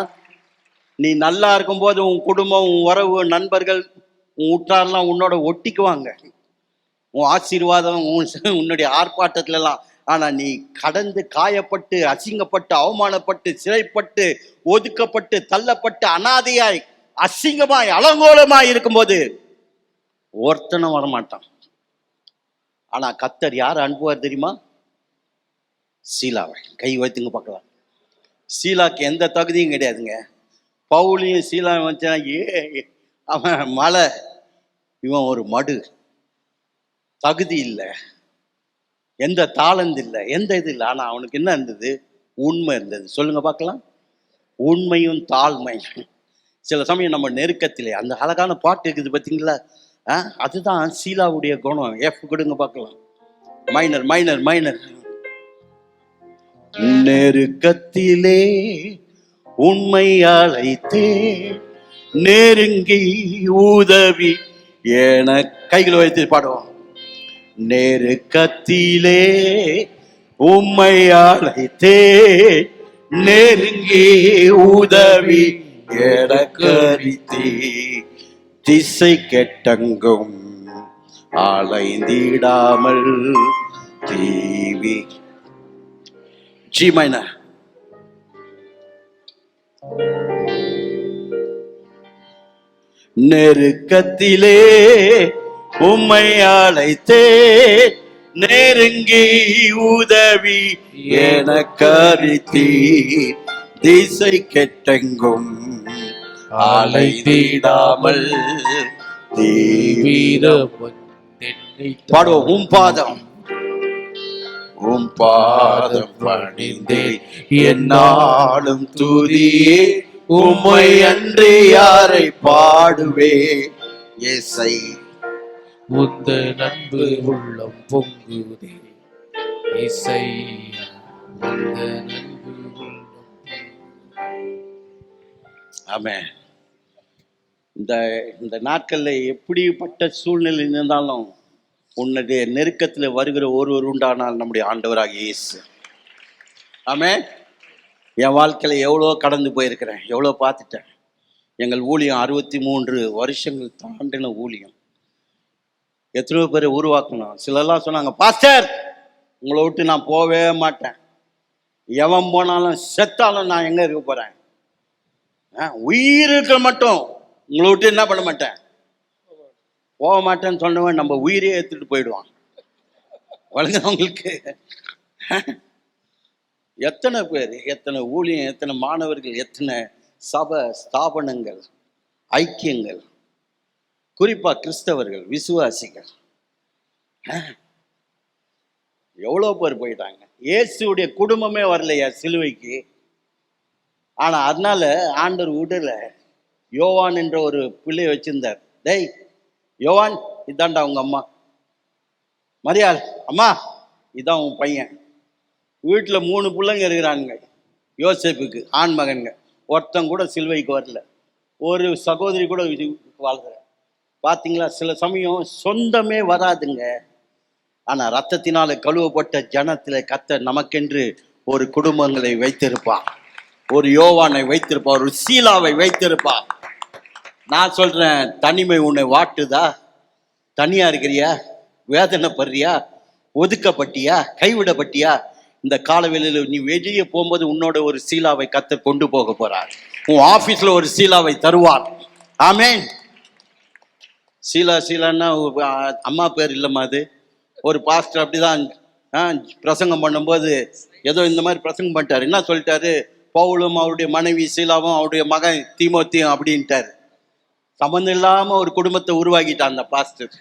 நீ நல்லா இருக்கும்போது உன் குடும்பம், உன் உறவு, நண்பர்கள், உன் உற்றாரெல்லாம் உன்னோட ஒட்டிக்குவாங்க, உன் ஆசீர்வாதம், உன்னுடைய ஆர்ப்பாட்டத்திலலாம். ஆனா நீ கடந்து காயப்பட்டு, அசிங்கப்பட்டு, அவமானப்பட்டு, சிறைப்பட்டு, ஒதுக்கப்பட்டு, தள்ளப்பட்டு, அனாதையாய், அசிங்கமாய், அலங்கோலமாய் இருக்கும்போது ஒருத்தனும் வரமாட்டான். ஆனா கர்த்தர் யார் அனுப்புவார் தெரியுமா? சீலாவை. கை வைத்துங்க பார்க்கலாம். சீலாக்கு எந்த தகுதியும் கிடையாதுங்க. பவுலையும் சீலாவை வச்சான். அவன் மலை, இவன் ஒரு மடு. தகுதி இல்லை, எந்த தாளந்து இல்லை, எந்த இது இல்லை. ஆனா அவனுக்கு என்ன இருந்தது? உண்மை இருந்தது. சொல்லுங்க பார்க்கலாம். உண்மையும் தாழ்மை. சில சமயம் நம்ம நெருக்கத்திலே, அந்த அழகான பாட்டு இருக்குது பார்த்தீங்களா, அதுதான் சீலாவுடைய குணம். எஃப் கொடுங்க பார்க்கலாம். Minor minor minor. நெருக்கத்திலே உண்மை அழைத்தே, நெருங்கி உதவி என. கைகளை வைத்து பாடுவோம். நெருக்கத்திலே உம்மை அழைத்தே, நெருங்கி உதவி எனக்கறித்தே, திசை கெட்டங்கும் அலைந்திடாமல் தீவி. G minor. நெருக்கத்திலே உம்மை அழைத்தே, நெருங்கி உதவி எனக்கறித்தீ, திசை கெட்டெங்கும் அலைந்திடாமல் தீவிர. பாடுவோம். உம் பாதம், உம் பாதம் பணிந்தே என்னாலும் துதியே, உம்மை அன்றி யாரை பாடுவே. இசை உந்த நண்பு உள்ளம் பொங்குதே, இசை உந்த நண்பு உள்ளம். ஆமென். இந்த நாட்கள்ல எப்படிப்பட்ட சூழ்நிலை இருந்தாலும் உன்னுடைய நெருக்கத்தில் வருகிற ஒருவர் உண்டானால் நம்முடைய ஆண்டவராகிய இயேசு. ஆமென். என் வாழ்க்கையில் எவ்வளோ கடந்து போயிருக்கிறேன், எவ்வளோ பார்த்துட்டேன். எங்கள் ஊழியம் 63 வருஷங்கள் தாண்டின ஊழியம். எத்தனையோ பேரை உருவாக்கணும். சிலர்லாம் சொன்னாங்க, பாஸ்டர் உங்களை விட்டு நான் போவே மாட்டேன், எவன் போனாலும் செத்தாலும் நான் எங்கே இருக்க போகிறேன், உயிர் இருக்க மட்டும் உங்களை விட்டு என்ன பண்ண மாட்டேன், போக மாட்டேன்னு சொன்னவன் நம்ம உயிரே எடுத்துட்டு போயிடுவான். வழங்குறவங்களுக்கு எத்தனை பேர், எத்தனை ஊழியம், எத்தனை மாணவர்கள், எத்தனை சபை ஸ்தாபனங்கள், ஐக்கியங்கள், குறிப்பா கிறிஸ்தவர்கள், விசுவாசிகள் எவ்வளோ பேர் போயிட்டாங்க. இயேசுடைய குடும்பமே வரலையா சிலுவைக்கு. ஆனா அதனால ஆண்டவர் விடல. யோவான் என்ற ஒரு பிள்ளையை வச்சிருந்தார். டேய் யோவான், இதாண்டா உங்க அம்மா. மரியாள், அம்மா இதான் உன் பையன். வீட்டுல 3 பிள்ளைங்க இருக்கிறானுங்க யோசேப்புக்கு, ஆண் மகன்க. ஒருத்தன் கூட சிலுவைக்கு வரல, ஒரு சகோதரி கூட வாழ்ற. பார்த்தீங்களா, சில சமயம் சொந்தமே வராதுங்க. ஆனா ரத்தத்தினால கழுவப்பட்ட ஜனத்துல கர்த்தர் நமக்கென்று ஒரு குடும்பங்களை வைத்திருப்பார், ஒரு யோவானை வைத்திருப்பார், ஒரு சீலாவை வைத்திருப்பார். நான் சொல்றேன், தனிமை உன்னை வாட்டுதா? தனியா இருக்கிறியா? வேதனைப்படுறியா? ஒதுக்கப்பட்டியா? கைவிடப்பட்டியா? இந்த காலவெளியில நீ வெளியே போகும்போது உன்னோட ஒரு சீலாவை கர்த்தர் கொண்டு போக போறார். உன் ஆபீஸ்ல ஒரு சீலாவை தருவார். ஆமென். சீலான்னா அம்மா பேர் இல்லைம்மா, அது ஒரு பாஸ்டர் அப்படிதான் பிரசங்கம் பண்ணும்போது ஏதோ இந்த மாதிரி பிரசங்கம் பண்ணிட்டாரு. என்ன சொல்லிட்டாரு? பவுலும் அவருடைய மனைவி சீலாவும் அவருடைய மகன் தீமோத்தியும் அப்படின்ட்டாரு. சம்பந்தம் இல்லாம ஒரு குடும்பத்தை உருவாக்கிட்டான் அந்த பாஸ்டர்.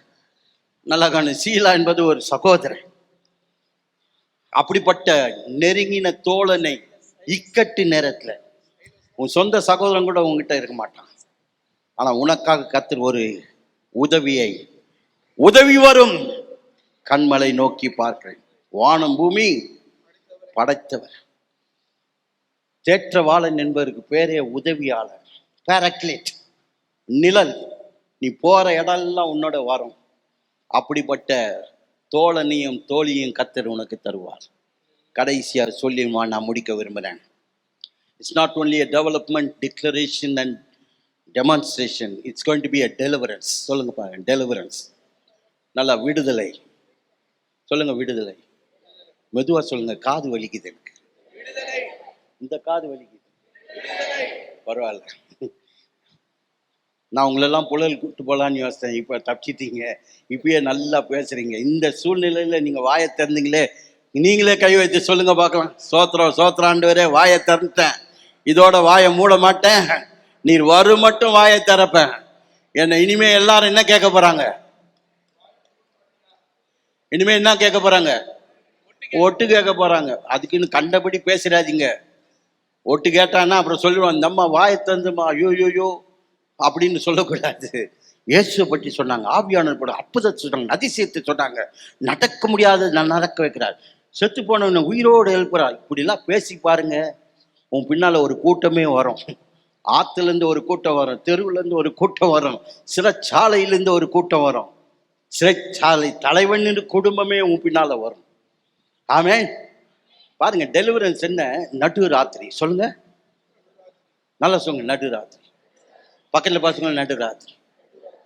நல்லா காணு, சீலா என்பது ஒரு சகோதரன். அப்படிப்பட்ட நெருங்கின தோழனை இக்கட்டு நேரத்துல உன் சொந்த சகோதரன் கூட உங்ககிட்ட இருக்க மாட்டான். ஆனா உனக்காக கர்த்தர் ஒரு உதவி வரும். கண்மலை நோக்கி பார்க்கிறேன், வானம் பூமி படைத்தவர். தேற்றவாளன் என்பதற்கு பேரே உதவியாளர், பாராக்லேட், நிழல். நீ போற இடம்லாம் உன்னோட வரும். அப்படிப்பட்ட தோழனையும் தோழியும் கர்த்தர் உனக்கு தருவார். கடைசியா சொல்லி நான் முடிக்க விரும்புகிறேன். It's not only a development declaration and demonstration, it's going to be a deliverance. சொல்லுங்க பாருங்க, டெலிவரன்ஸ். நல்லா, விடுதலை சொல்லுங்க, விடுதலை. மெதுவா சொல்லுங்க, காது வலிக்குது எனக்கு, இந்த காது வலிக்குது. பரவாயில்ல, நான் உங்களெல்லாம் புழல் கூப்பிட்டு போகலான்னு யோசித்தேன். இப்போ தப்பிச்சிட்டீங்க, இப்பயே நல்லா பேசுறீங்க. இந்த சூழ்நிலையில நீங்க வாயை திறந்தீங்களே, நீங்களே கை வைத்து சொல்லுங்க பார்க்கலாம். சோத்திரம் சோத்திராண்டவரே, வாயை திறந்துட்டேன், இதோட வாயை மூட மாட்டேன், நீர் வரும் மட்டும் வாயை திறப்பேன். என்ன இனிமே எல்லாரும் என்ன கேட்க போறாங்க? இனிமே என்ன கேட்க போறாங்க? ஒட்டு கேட்க போறாங்க. அதுக்குன்னு கண்டபடி பேசுறாதீங்க. ஒட்டு கேட்டான்னா அப்புறம் சொல்லுவான், இந்த அம்மா வாயை திறந்துமா ஐயோ அப்படின்னு சொல்லக்கூடாது. இயேசுவை பற்றி சொன்னாங்க, ஆவியானவர் கூட அற்புதத்தை சொன்னாங்க, அதிசயத்தை சொன்னாங்க, நடக்க முடியாத நடக்க வைக்கிறார், செத்து போனவனை உயிரோடு எழுப்புறார். இப்படிலாம் பேசி பாருங்க, உன் பின்னால ஒரு கூட்டமே வரும். ஆத்துல இருந்து ஒரு கூட்டம் வரும், தெருவுல இருந்து ஒரு கூட்டம் வரும், சிறைச்சாலையிலிருந்து ஒரு கூட்டம் வரும், சிறைச்சாலை தலைவன் குடும்பமே உன் பின்னால வரும். ஆமென். பாருங்க, டெலிவரன்ஸ் என்ன? நடு ராத்திரி. சொல்லுங்க, நல்லா சொல்லுங்க, நடு ராத்திரி. பக்கத்துல பசங்க நடு ராத்திரி.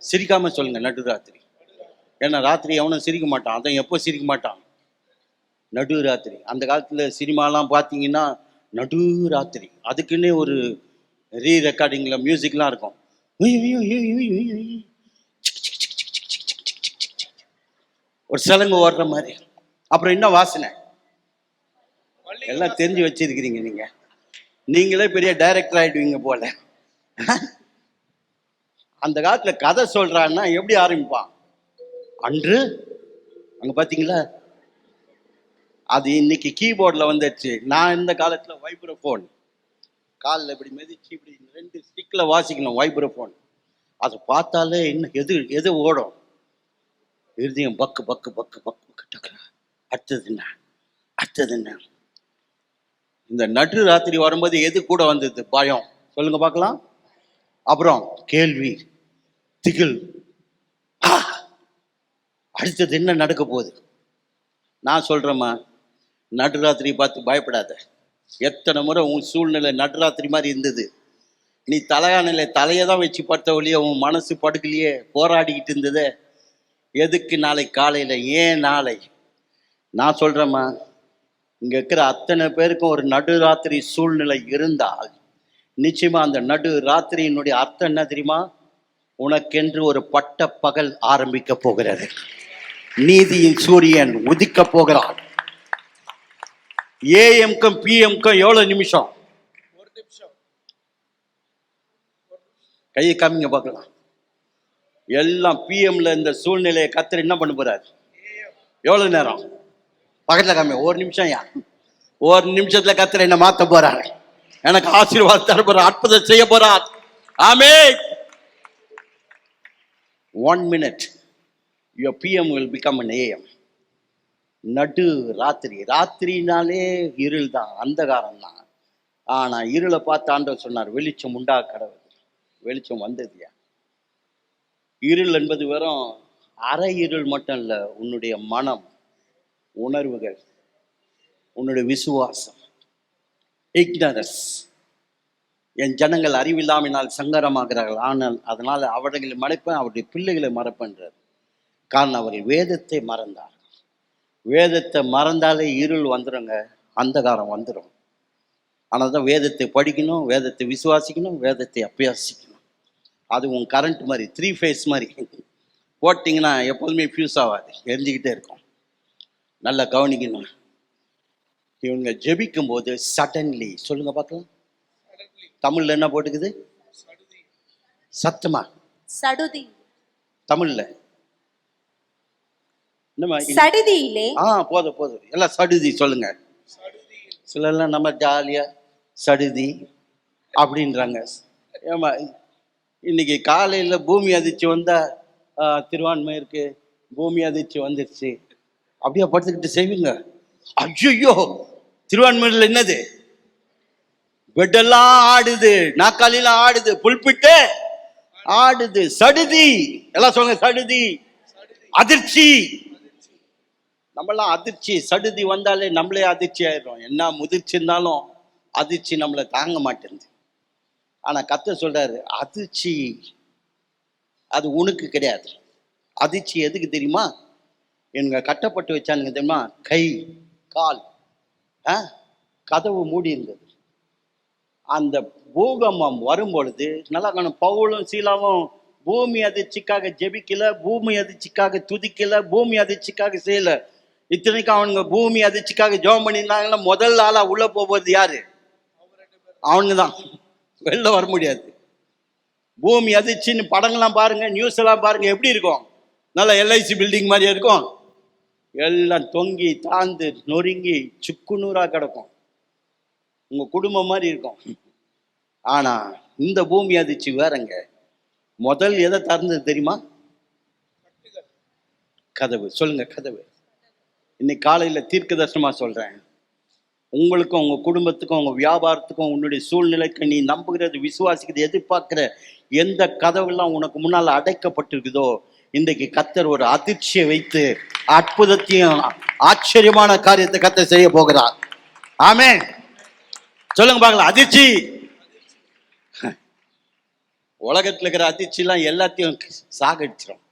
சிரிக்காம சொல்லுங்க, நடு ராத்திரி. ஏன்னா ராத்திரி எவனும் சிரிக்க மாட்டான், அதான் எப்போ சிரிக்க மாட்டான்? நடு ராத்திரி. அந்த காலத்துல சினிமாலாம் பார்த்தீங்கன்னா நடு ராத்திரி, அதுக்குன்னே ஒரு ரெக்கார்டிங்ல மியூசிக்லாம் இருக்கும். ஒரு சலங்கு ஓடுற மாதிரி. அப்புறம் என்ன வாசனை, எல்லாம் தெரிஞ்சு வச்சிருக்கிறீங்க நீங்க. நீங்களே பெரிய டைரக்டர் ஆயிடுவீங்க போல. அந்த காலத்துல கதை சொல்றான்னா எப்படி ஆரம்பிப்பான்? அன்று அங்க பாத்தீங்களா, அது இன்னைக்கு கீபோர்டில் வந்துடுச்சு. நான் இந்த காலத்துல வைப்ரோஃபோன், காலில் இப்படி மிதிச்சு இப்படி 2 ஸ்டிக்கில் வாசிக்கணும் வைப்ரோஃபோன். அதை பார்த்தாலே இன்னும் எது ஓடும்? இருதயம் பக்கு பக்கு பக்கு பக்கு டக்குறா. அடுத்தது என்ன? இந்த நடு ராத்திரி வரும்போது எது கூட வந்தது? பயம். சொல்லுங்க பார்க்கலாம். அப்புறம் கேள்வி, திகில். அடுத்தது என்ன நடக்க போகுது? நான் சொல்றேம்மா, நடுராத்திரி பார்த்து பயப்படாத. எத்தனை முறை உன் சூழ்நிலை நடுராத்திரி மாதிரி இருந்தது. நீ தலையானில தலையை தான் வச்சு படுத்த வழியே உன் மனசு படுக்கலையே, போராடிக்கிட்டு இருந்தது. எதுக்கு நாளை காலையில? ஏன் நாளை? நான் சொல்றேம்மா, இங்க இருக்கிற அத்தனை பேருக்கும் ஒரு நடுராத்திரி சூழ்நிலை இருந்தால் நிச்சயமா அந்த நடு ராத்திரியினுடைய அர்த்தம் என்ன தெரியுமா? உனக்கென்று ஒரு பட்ட பகல் ஆரம்பிக்க போகிறது. நீதியின் சூரியன் உதிக்க போகிறான். ஏஎம்க்கும் பிஎம்க்கும் எவ்வளவு நிமிஷம்? 1 நிமிஷம். கையை காமிங்க பார்க்கலாம். எல்லாம் பிஎம்ல இந்த சூழ்நிலையை கர்த்தர் என்ன பண்ண போறாரு? எவ்வளவு நேரம்? பக்கத்துல காமிங்க. 1 நிமிஷம். 1 நிமிஷத்துல கர்த்தர் என்ன மாத்த போறாரு, எனக்கு ஆசீர்வாதம் தர போறார், அற்புதம் செய்ய போறார். ஆமென். 1 minute your PM will become an AM. நடு ராத்திரி. ராத்திரினாலே இருள் தான், அந்தகாரம் தான். ஆனா இருளை பார்த்து ஆண்டவர் சொன்னார், வெளிச்சம் உண்டா கடவுள். வெளிச்சம் வந்ததுயா. இருள் என்பது வெறும் அரை இருள் மட்டும் இல்லை, உன்னுடைய மனம், உணர்வுகள், உன்னுடைய விசுவாசம். இக்னரஸ். என் ஜனங்கள் அறிவில்லாமினால் சங்கரமாகிறார்கள், ஆனால் அதனால் அவர்களை மறைப்பேன், அவருடைய பிள்ளைகளை மறப்பேன்றார். காரணம், அவர்கள் வேதத்தை மறந்தார். வேதத்தை மறந்தாலே இருள் வந்துடுங்க, அந்தகாரம் வந்துடும். ஆனால் தான் வேதத்தை படிக்கணும், வேதத்தை விசுவாசிக்கணும், வேதத்தை அபியாசிக்கணும். அது உன் கரண்ட் மாதிரி, 3 ஃபேஸ் மாதிரி போட்டிங்கன்னா எப்போதுமே ஃபியூஸ் ஆகாது, எரிஞ்சிக்கிட்டே இருக்கும். நல்லா கவனிக்கணும். இவங்க ஜெபிக்கும் போது சடன்லி, சொல்லுங்க பார்க்கலாம், தமிழ்ல என்ன போட்டுக்குது? சத்தமா சடுதி. தமிழ்ல என்னமா? சடுதியிலே. போதும் எல்லாம் சடுதி சொல்லுங்க. சிலர்லாம் நம்ம ஜாலியா சடுதி அப்படின்றாங்க. ஏமா, இன்னைக்கு காலையில பூமி அதிர்ச்சி வந்தா திருவான்மையிற்கு பூமி அதிர்ச்சி வந்துருச்சு அப்படியே படுத்துக்கிட்டு செய்வீங்க? ஐயோ, திருவான்மையில் என்னது? பெட்டெல்லாம் ஆடுது, நாக்காலிலாம் ஆடுது, புல்பிட்டு ஆடுது. சடுதி. எல்லாம் சொல்லுங்க, சடுதி, அதிர்ச்சி. நம்மளாம் அதிர்ச்சி, சடுதி வந்தாலே நம்மளே அதிர்ச்சி ஆயிடுறோம். என்ன முதிர்ச்சி இருந்தாலும் அதிர்ச்சி நம்மளை தாங்க மாட்டேங்குது. ஆனா கர்த்தர் சொல்றாரு, அதிர்ச்சி அது உனக்கு கிடையாது. அதிர்ச்சி எதுக்கு தெரியுமா? எங்க கட்டப்பட்டு வச்சானுங்க தெரியுமா? கை கால், கதவு மூடி இருந்தது. அந்த பூகம்பம் வரும் பொழுது நல்லா காணும், பவுலும் சீலாவும் பூமி அதிர்ச்சிக்காக ஜெபிக்கல, பூமி அதிர்ச்சிக்காக துதிக்கல, பூமி அதிர்ச்சிக்காக செய்யல. இத்தனைக்கும் அவனுங்க பூமி அதிர்ச்சிக்காக ஜெபம் பண்ணியிருந்தாங்கன்னா முதல் ஆளா உள்ள போவது யாரு? அவனுங்க தான். வெளில வர முடியாது. பூமி அதிர்ச்சின்னு படங்கள்லாம் பாருங்க, நியூஸ் எல்லாம் பாருங்க, எப்படி இருக்கும்? நல்லா LIC பில்டிங் மாதிரியே இருக்கும். எல்லாம் தொங்கி தாழ்ந்து நொறுங்கி சுக்குநூறா கிடக்கும். உங்க குடும்பம் மாதிரி இருக்கும். ஆனா இந்த பூமி அதிர்ச்சி வேறங்க. முதல் எதை திறந்தது தெரியுமா? கதவு. சொல்லுங்க, கதவு. இன்னைக்கு காலையில தீர்க்க தரிசனமா சொல்றேன், உங்களுக்கும் உங்க குடும்பத்துக்கும் உங்க வியாபாரத்துக்கும் உன்னுடைய சூழ்நிலைக்கு நீ நம்புகிறது, விசுவாசிக்கிறது, எதிர்பார்க்கிற எந்த கதவுலாம் உனக்கு முன்னால் அடைக்கப்பட்டிருக்குதோ, இன்றைக்கு கர்த்தர் ஒரு அதிர்ச்சியை வைத்து அற்புதத்தையும் ஆச்சரியமான காரியத்தை கர்த்தர் செய்ய போகிறார். ஆமென். சொல்லுங்க பார்க்கலாம், அதிர்ச்சி. உலகத்தில் இருக்கிற அதிர்ச்சி எல்லாம் எல்லாத்தையும் சாகடிச்சிடும்.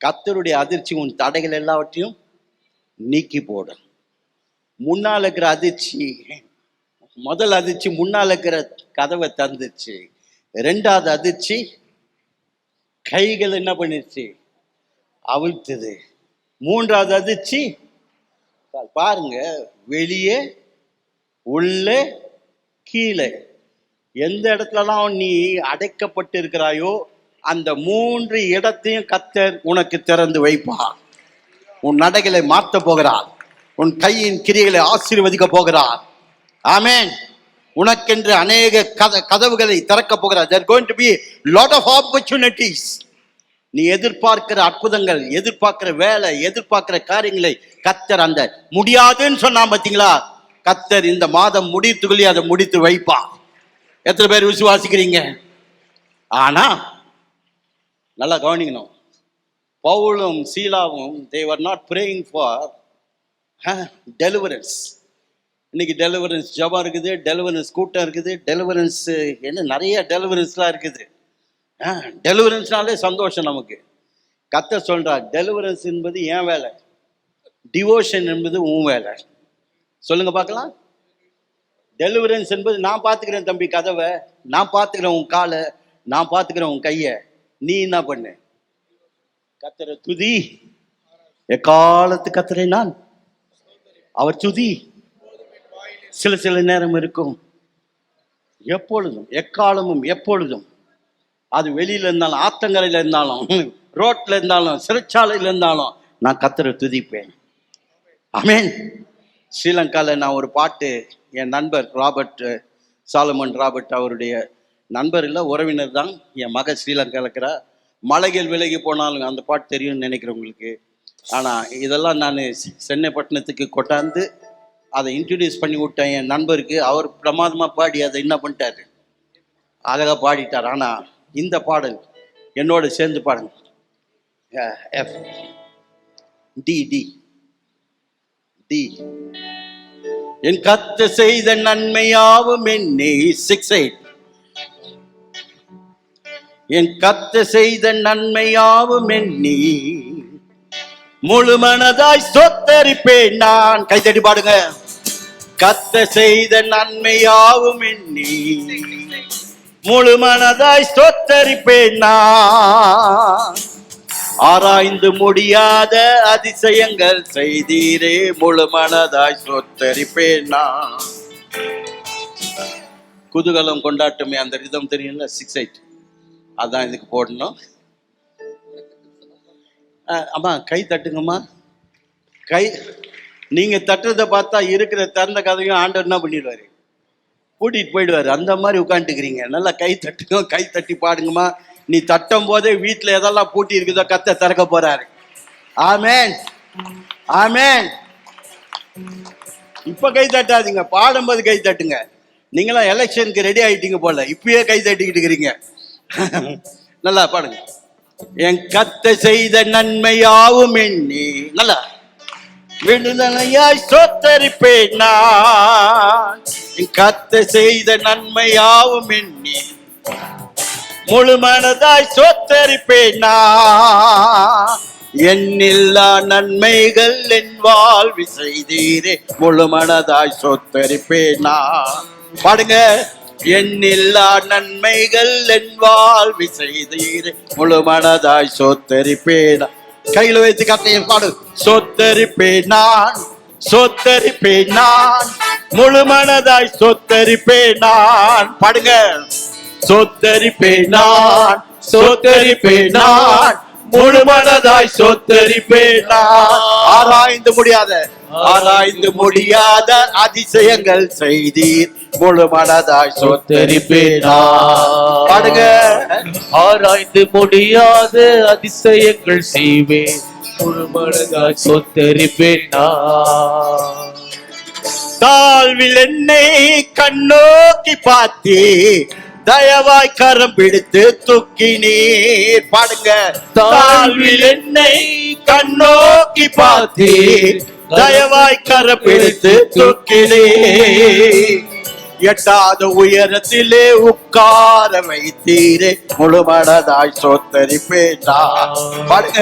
கர்த்தருடைய அதிர்ச்சி உன் தடைகள் எல்லாவற்றையும் நீக்கி போடும். முன்னால் இருக்கிற அதிர்ச்சி, முதல் அதிர்ச்சி முன்னால் இருக்கிற கதவை திறந்துச்சு. 2வது அதிர்ச்சி கைகள் என்ன பண்ணிருச்சு? அவிழ்த்தது. 3வது அதிர்ச்சி பாருங்க, வெளியே உள்ளே கீழே எந்த இடத்துலலாம் நீ அடைக்கப்பட்டு இருக்கிறாயோ அந்த 3 இடத்தையும் கர்த்தர் உனக்கு திறந்து வைப்பார். உன் நடைகளை மாற்ற போகிறார். உன் கையின் கிரியைகளை ஆசீர்வதிக்க போகிறார். ஆமென். உனக்கென்று அநேக கதவுகளை திறக்க போகிறார். There are going to be lot of opportunities. நீ எதிர்பார்க்கிற அற்புதங்கள், எதிர்பார்க்கிற வேலை, எதிர்பார்க்கிற காரியங்களை கர்த்தர் அந்த முடியாதுன்னு சொன்னா பார்த்தீங்களா, கர்த்தர் இந்த மாதம் முடித்துக்குள்ளே அதை முடித்து வைப்பார். எத்தனை பேர் விசுவாசிக்கிறீங்க? ஆனா நல்லா கவனிக்கணும், பவுலும் சீலாவும் they were not praying for deliverance. இன்னைக்கு டெலிவரன்ஸ் ஜபம் இருக்குது, டெலிவரன்ஸ் கூட்டம் இருக்குது, டெலிவரன்ஸ் என்ன நிறைய டெலிவரன்ஸ்லாம் இருக்குது. டெலிவரன்ஸ்னாலே சந்தோஷம் நமக்கு. கர்த்தர் சொல்றார், டெலிவரன்ஸ் என்பது என் வேலை, டிவோஷன் என்பது உன் வேலை. சொல்லுங்க பார்க்கலாம். டெலிவரன்ஸ் என்பது நான் பார்த்துக்கிறேன் தம்பி கதவை, நான் பார்த்துக்கிறேன் உன் காலை, நான் பார்த்துக்கிறேன் உன் கையை, நீ என்ன பண்ணு? கர்த்தரை துதி. எக்காலத்து கர்த்தரை நான் அவர் துதி. சில நேரம் இருக்கும், எப்பொழுதும் எக்காலமும் எப்பொழுதும். அது வெளியில இருந்தாலும், ஆத்தங்கரையில இருந்தாலும், ரோட்ல இருந்தாலும், சிறைச்சாலையில இருந்தாலும் நான் கர்த்தரை துதிப்பேன். ஆமென். ஸ்ரீலங்காவில் நான் ஒரு பாட்டு, என் நண்பர் ராபர்ட், சாலமன் ராபர்ட், அவருடைய நண்பர் இல்லை உறவினர் தான். என் மக ஸ்ரீலங்காவில் இருக்கிறா. மலைகள் விலகி போனாலும் அந்த பாட்டு தெரியும்னு நினைக்கிறவங்களுக்கு. ஆனால் இதெல்லாம் நான் சென்னை பட்டணத்துக்கு கொண்டாந்து அதை இன்ட்ரடியூஸ் பண்ணி விட்டேன் என் நண்பருக்கு. அவர் பிரமாதமாக பாடி அதை என்ன பண்ணிட்டாரு, அழகாக பாடிட்டார். ஆனால் இந்த பாடல் என்னோட சேர்ந்து பாடுங்க. F. D. D. D. என் கர்த்தர் செய்த நன்மையாவும் எண்ணி 6-8. என் கர்த்தர் செய்த நன்மையாவும் எண்ணி முழு மனதாய் சொத்தரிப்பேன் நான். கைத்தட்டி பாடுங்க. கர்த்தர் செய்த நன்மையாவும் எண்ணி முழு மனதாய் சொத்தரிப்பேன் நான். ஆராய்ந்து முடியாத அதிசயங்கள் செய்தீரே, முழு மனதாய் சொத்தரிப்பேன் நான். குதூகலம் கொண்டாட்டமே அந்த ரிதம் தெரியும்ல, 6-8. அதான் இதுக்கு போடணும். அம்மா கை தட்டுங்கம்மா. கை நீங்க தட்டுறதை பார்த்தா இருக்கிற திறந்த கதையும் ஆண்டவர் என்ன பண்ணிடுவாரு, கூட்டிட்டு போயிடுவாரு. அந்த மாதிரி உட்காந்துக்கிறீங்க. நல்லா கை தட்டுங்க, கை தட்டி பாடுங்கம்மா. நீ தட்டும் போதே வீட்டுல எதெல்லாம் பூட்டி இருக்குதோ கர்த்தர் திறக்க போறாரு. ஆமென், ஆமென். இப்ப கை தட்டாதீங்க, பாடும்போது கை தட்டுங்க. நீங்களாம் எலெக்ஷனுக்கு ரெடி ஆயிட்டீங்க போல, இப்பயே கை தட்டிக்கிட்டு இருக்கிறீங்க. நல்லா பாடுங்க. என் கர்த்தர் செய்த நன்மையாவும் எண்ணி நல்லா விடுதலையாய் சொத்தரிப்பேன் நான். என் கர்த்தர் செய்த நன்மையாவும் எண்ணி முழு மனதாய் சொத்தரிப்பேன் நான். எண்ணில்லா நன்மைகள் என் வாழ்வி செய்தீரே, முழு மனதாய் சொத்தரிப்பேன் நான். பாடுங்க. எண்ணில்லா நன்மைகள் என் வாழ்வி செய்தீரே, முழு மனதாய் சொத்தரிப்பேன். கையில வைத்து கத்தையில் பாடு. சொத்தரிப்பேன் நான், சொத்தரிப்பேன் நான், முழு மனதாய் சொத்தரிப்பேன் நான். பாடுங்க. சொத்தரிப்பேன் நான், சொத்தரிப்பேன் நான், முழு மனதாய் சொத்தரிப்பேன் நான். ஆராய்ந்து முடியாத அதிசயங்கள் செய்தீர், முழு மனதாய் சொத்தரிப்பேன் நான். பாடுங்க. ஆராய்ந்து முடியாத அதிசயங்கள் செய்வேன், முழு மனதாய் சொத்தரிப்பேன் நான். தாழ்வில் என்னை கண்ணோக்கி பார்த்தே, தயவாய் கரம் பிடித்து தூக்கினீர். பாடுங்க. தாழ்வில் என்னை கண்ணோக்கி பார்த்தீர், தயவாய் கரம் பிடித்து தூக்கினீர். எட்டாத உயரத்திலே உட்கார வைத்தீரே, முழு மனதாய் சொத்தரிப்பேன் நான். பாடுங்க.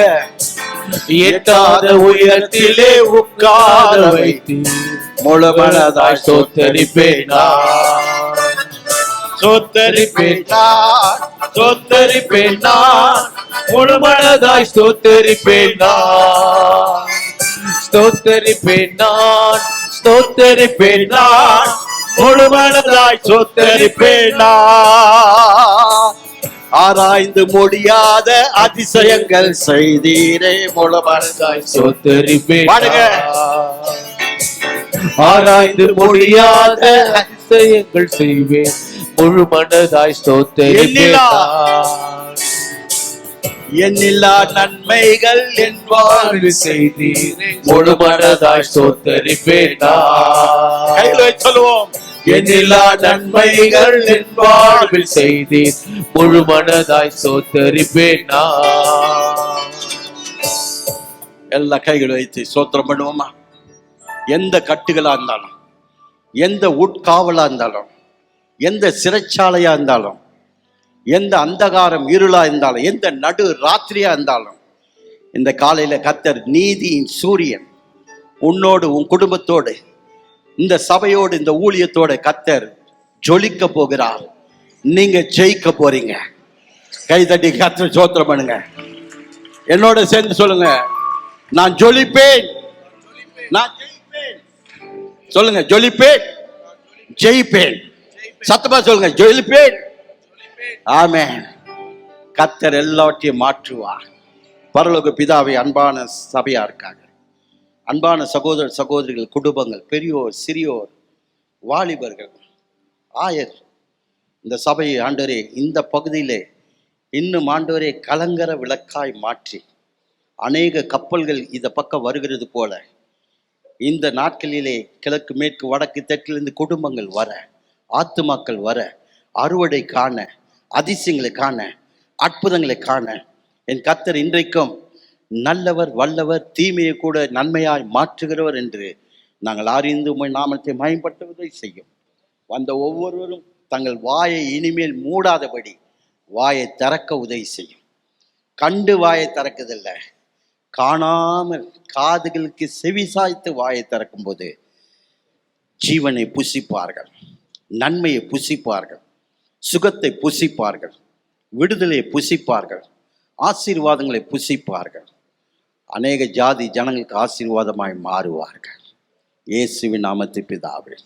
எட்டாத உயரத்திலே உட்கார வைத்தீர், முழு மனதாய் சொத்தரிப்பேன் நான். சொத்தரிப்பேன் நான், சொத்தரிப்பேன் நான், முழு மனதாய் ஸ்தோத்தரிப்பேன் நான். ஸ்தோத்தரிப்பேன் நான், ஸ்தோத்தரிப்பேன் நான், முழு மனதாய் சொத்தரிப்பேன் நான். ஆராய்ந்து முடியாத அதிசயங்கள் செய்தீரே, முழு மனதாய் ஸ்தோத்தரிப்பேன் பாடுங்க. நான். ஆராய்ந்து முடியாத அதிசயங்கள் செய்வேன், முழு மனதாய் ஸ்தோத்தரிப்பேன் நான். எண்ணில்லா நன்மைகள் என் வாழ்வு செய்தீரே, முழு மனதாய் ஸ்தோத்தரிப்பேன் நான். கையில் வச்சு சொல்லுவோம். எண்ணில்லா நன்மைகள் என் வாழ்வில் செய்தீர், முழு மனதாய் ஸ்தோத்தரிப்பேன் நான். எல்லா கைகள் வைத்து சோத்திரம் பண்ணுவோமா. எந்த கட்டுகளா இருந்தாலும், எந்த உட்காவலா இருந்தாலும், எந்த சிறைச்சாலையா இருந்தாலும், எந்த அந்தகாரம் இருளா இருந்தாலும், எந்த நடு ராத்திரியா இருந்தாலும், இந்த காலையில கர்த்தர் நீதியின் சூரியன் உன்னோடு உன் குடும்பத்தோடு இந்த சபையோடு இந்த ஊழியத்தோட கர்த்தர் ஜொலிக்க போகிறார். நீங்க ஜெயிக்க போறீங்க. கை தட்டி கர்த்தர் சோத்திரம் பண்ணுங்க. என்னோட சேர்ந்து சொல்லுங்க. நான் ஜொலிப்பேன், நான் ஜெயிப்பேன். சொல்லுங்க. ஜொலிப்பேன், ஜெயிப்பேன். சத்தமா சொல்லுங்க. ஜொலிப்பேன். ஆமென். கர்த்தர் எல்லாவற்றையும் மாற்றுவார். பரலோக பிதாவை அன்பான சபையா இருக்காங்க, அன்பான சகோதர சகோதரிகள், குடும்பங்கள், பெரியோர் சிறியோர், வாலிபர்கள், ஆயர், இந்த சபையை ஆண்டவரே இந்த பகுதியிலே இன்னும் ஆண்டவரே கலங்கர விளக்காய் மாற்றி அநேக கப்பல்கள் இந்த பக்கம் வருகிறது போல இந்த நாட்களிலே கிழக்கு மேற்கு வடக்கு தெற்கிலிருந்து குடும்பங்கள் வர, ஆத்துமாக்கள் வர, அறுவடை காண, அதிசயங்களை காண, அற்புதங்களை காண என் கர்த்தர் இன்றைக்கும் நல்லவர், வல்லவர், தீமையை கூட நன்மையாய் மாற்றுகிறவர் என்று நாங்கள் அறிந்து உம்மை நாமத்தை மயம்படுத்துவதை செய்யும். வந்த ஒவ்வொருவரும் தங்கள் வாயை இனிமேல் மூடாதபடி வாயை திறக்க உதவி செய்யும். கண்டு வாயை திறக்குதில்லை, காணாமல் காதுகளுக்கு செவி சாய்த்து வாயை திறக்கும் போது ஜீவனை புசிப்பார்கள், நன்மையை புசிப்பார்கள், சுகத்தை புசிப்பார்கள், விடுதலையை புசிப்பார்கள், ஆசீர்வாதங்களை புசிப்பார்கள். அநேக ஜாதி ஜனங்களுக்கு ஆசீர்வாதமாய் மாறுவார்கள். இயேசுவின் நாமத்தில் பிதாவே.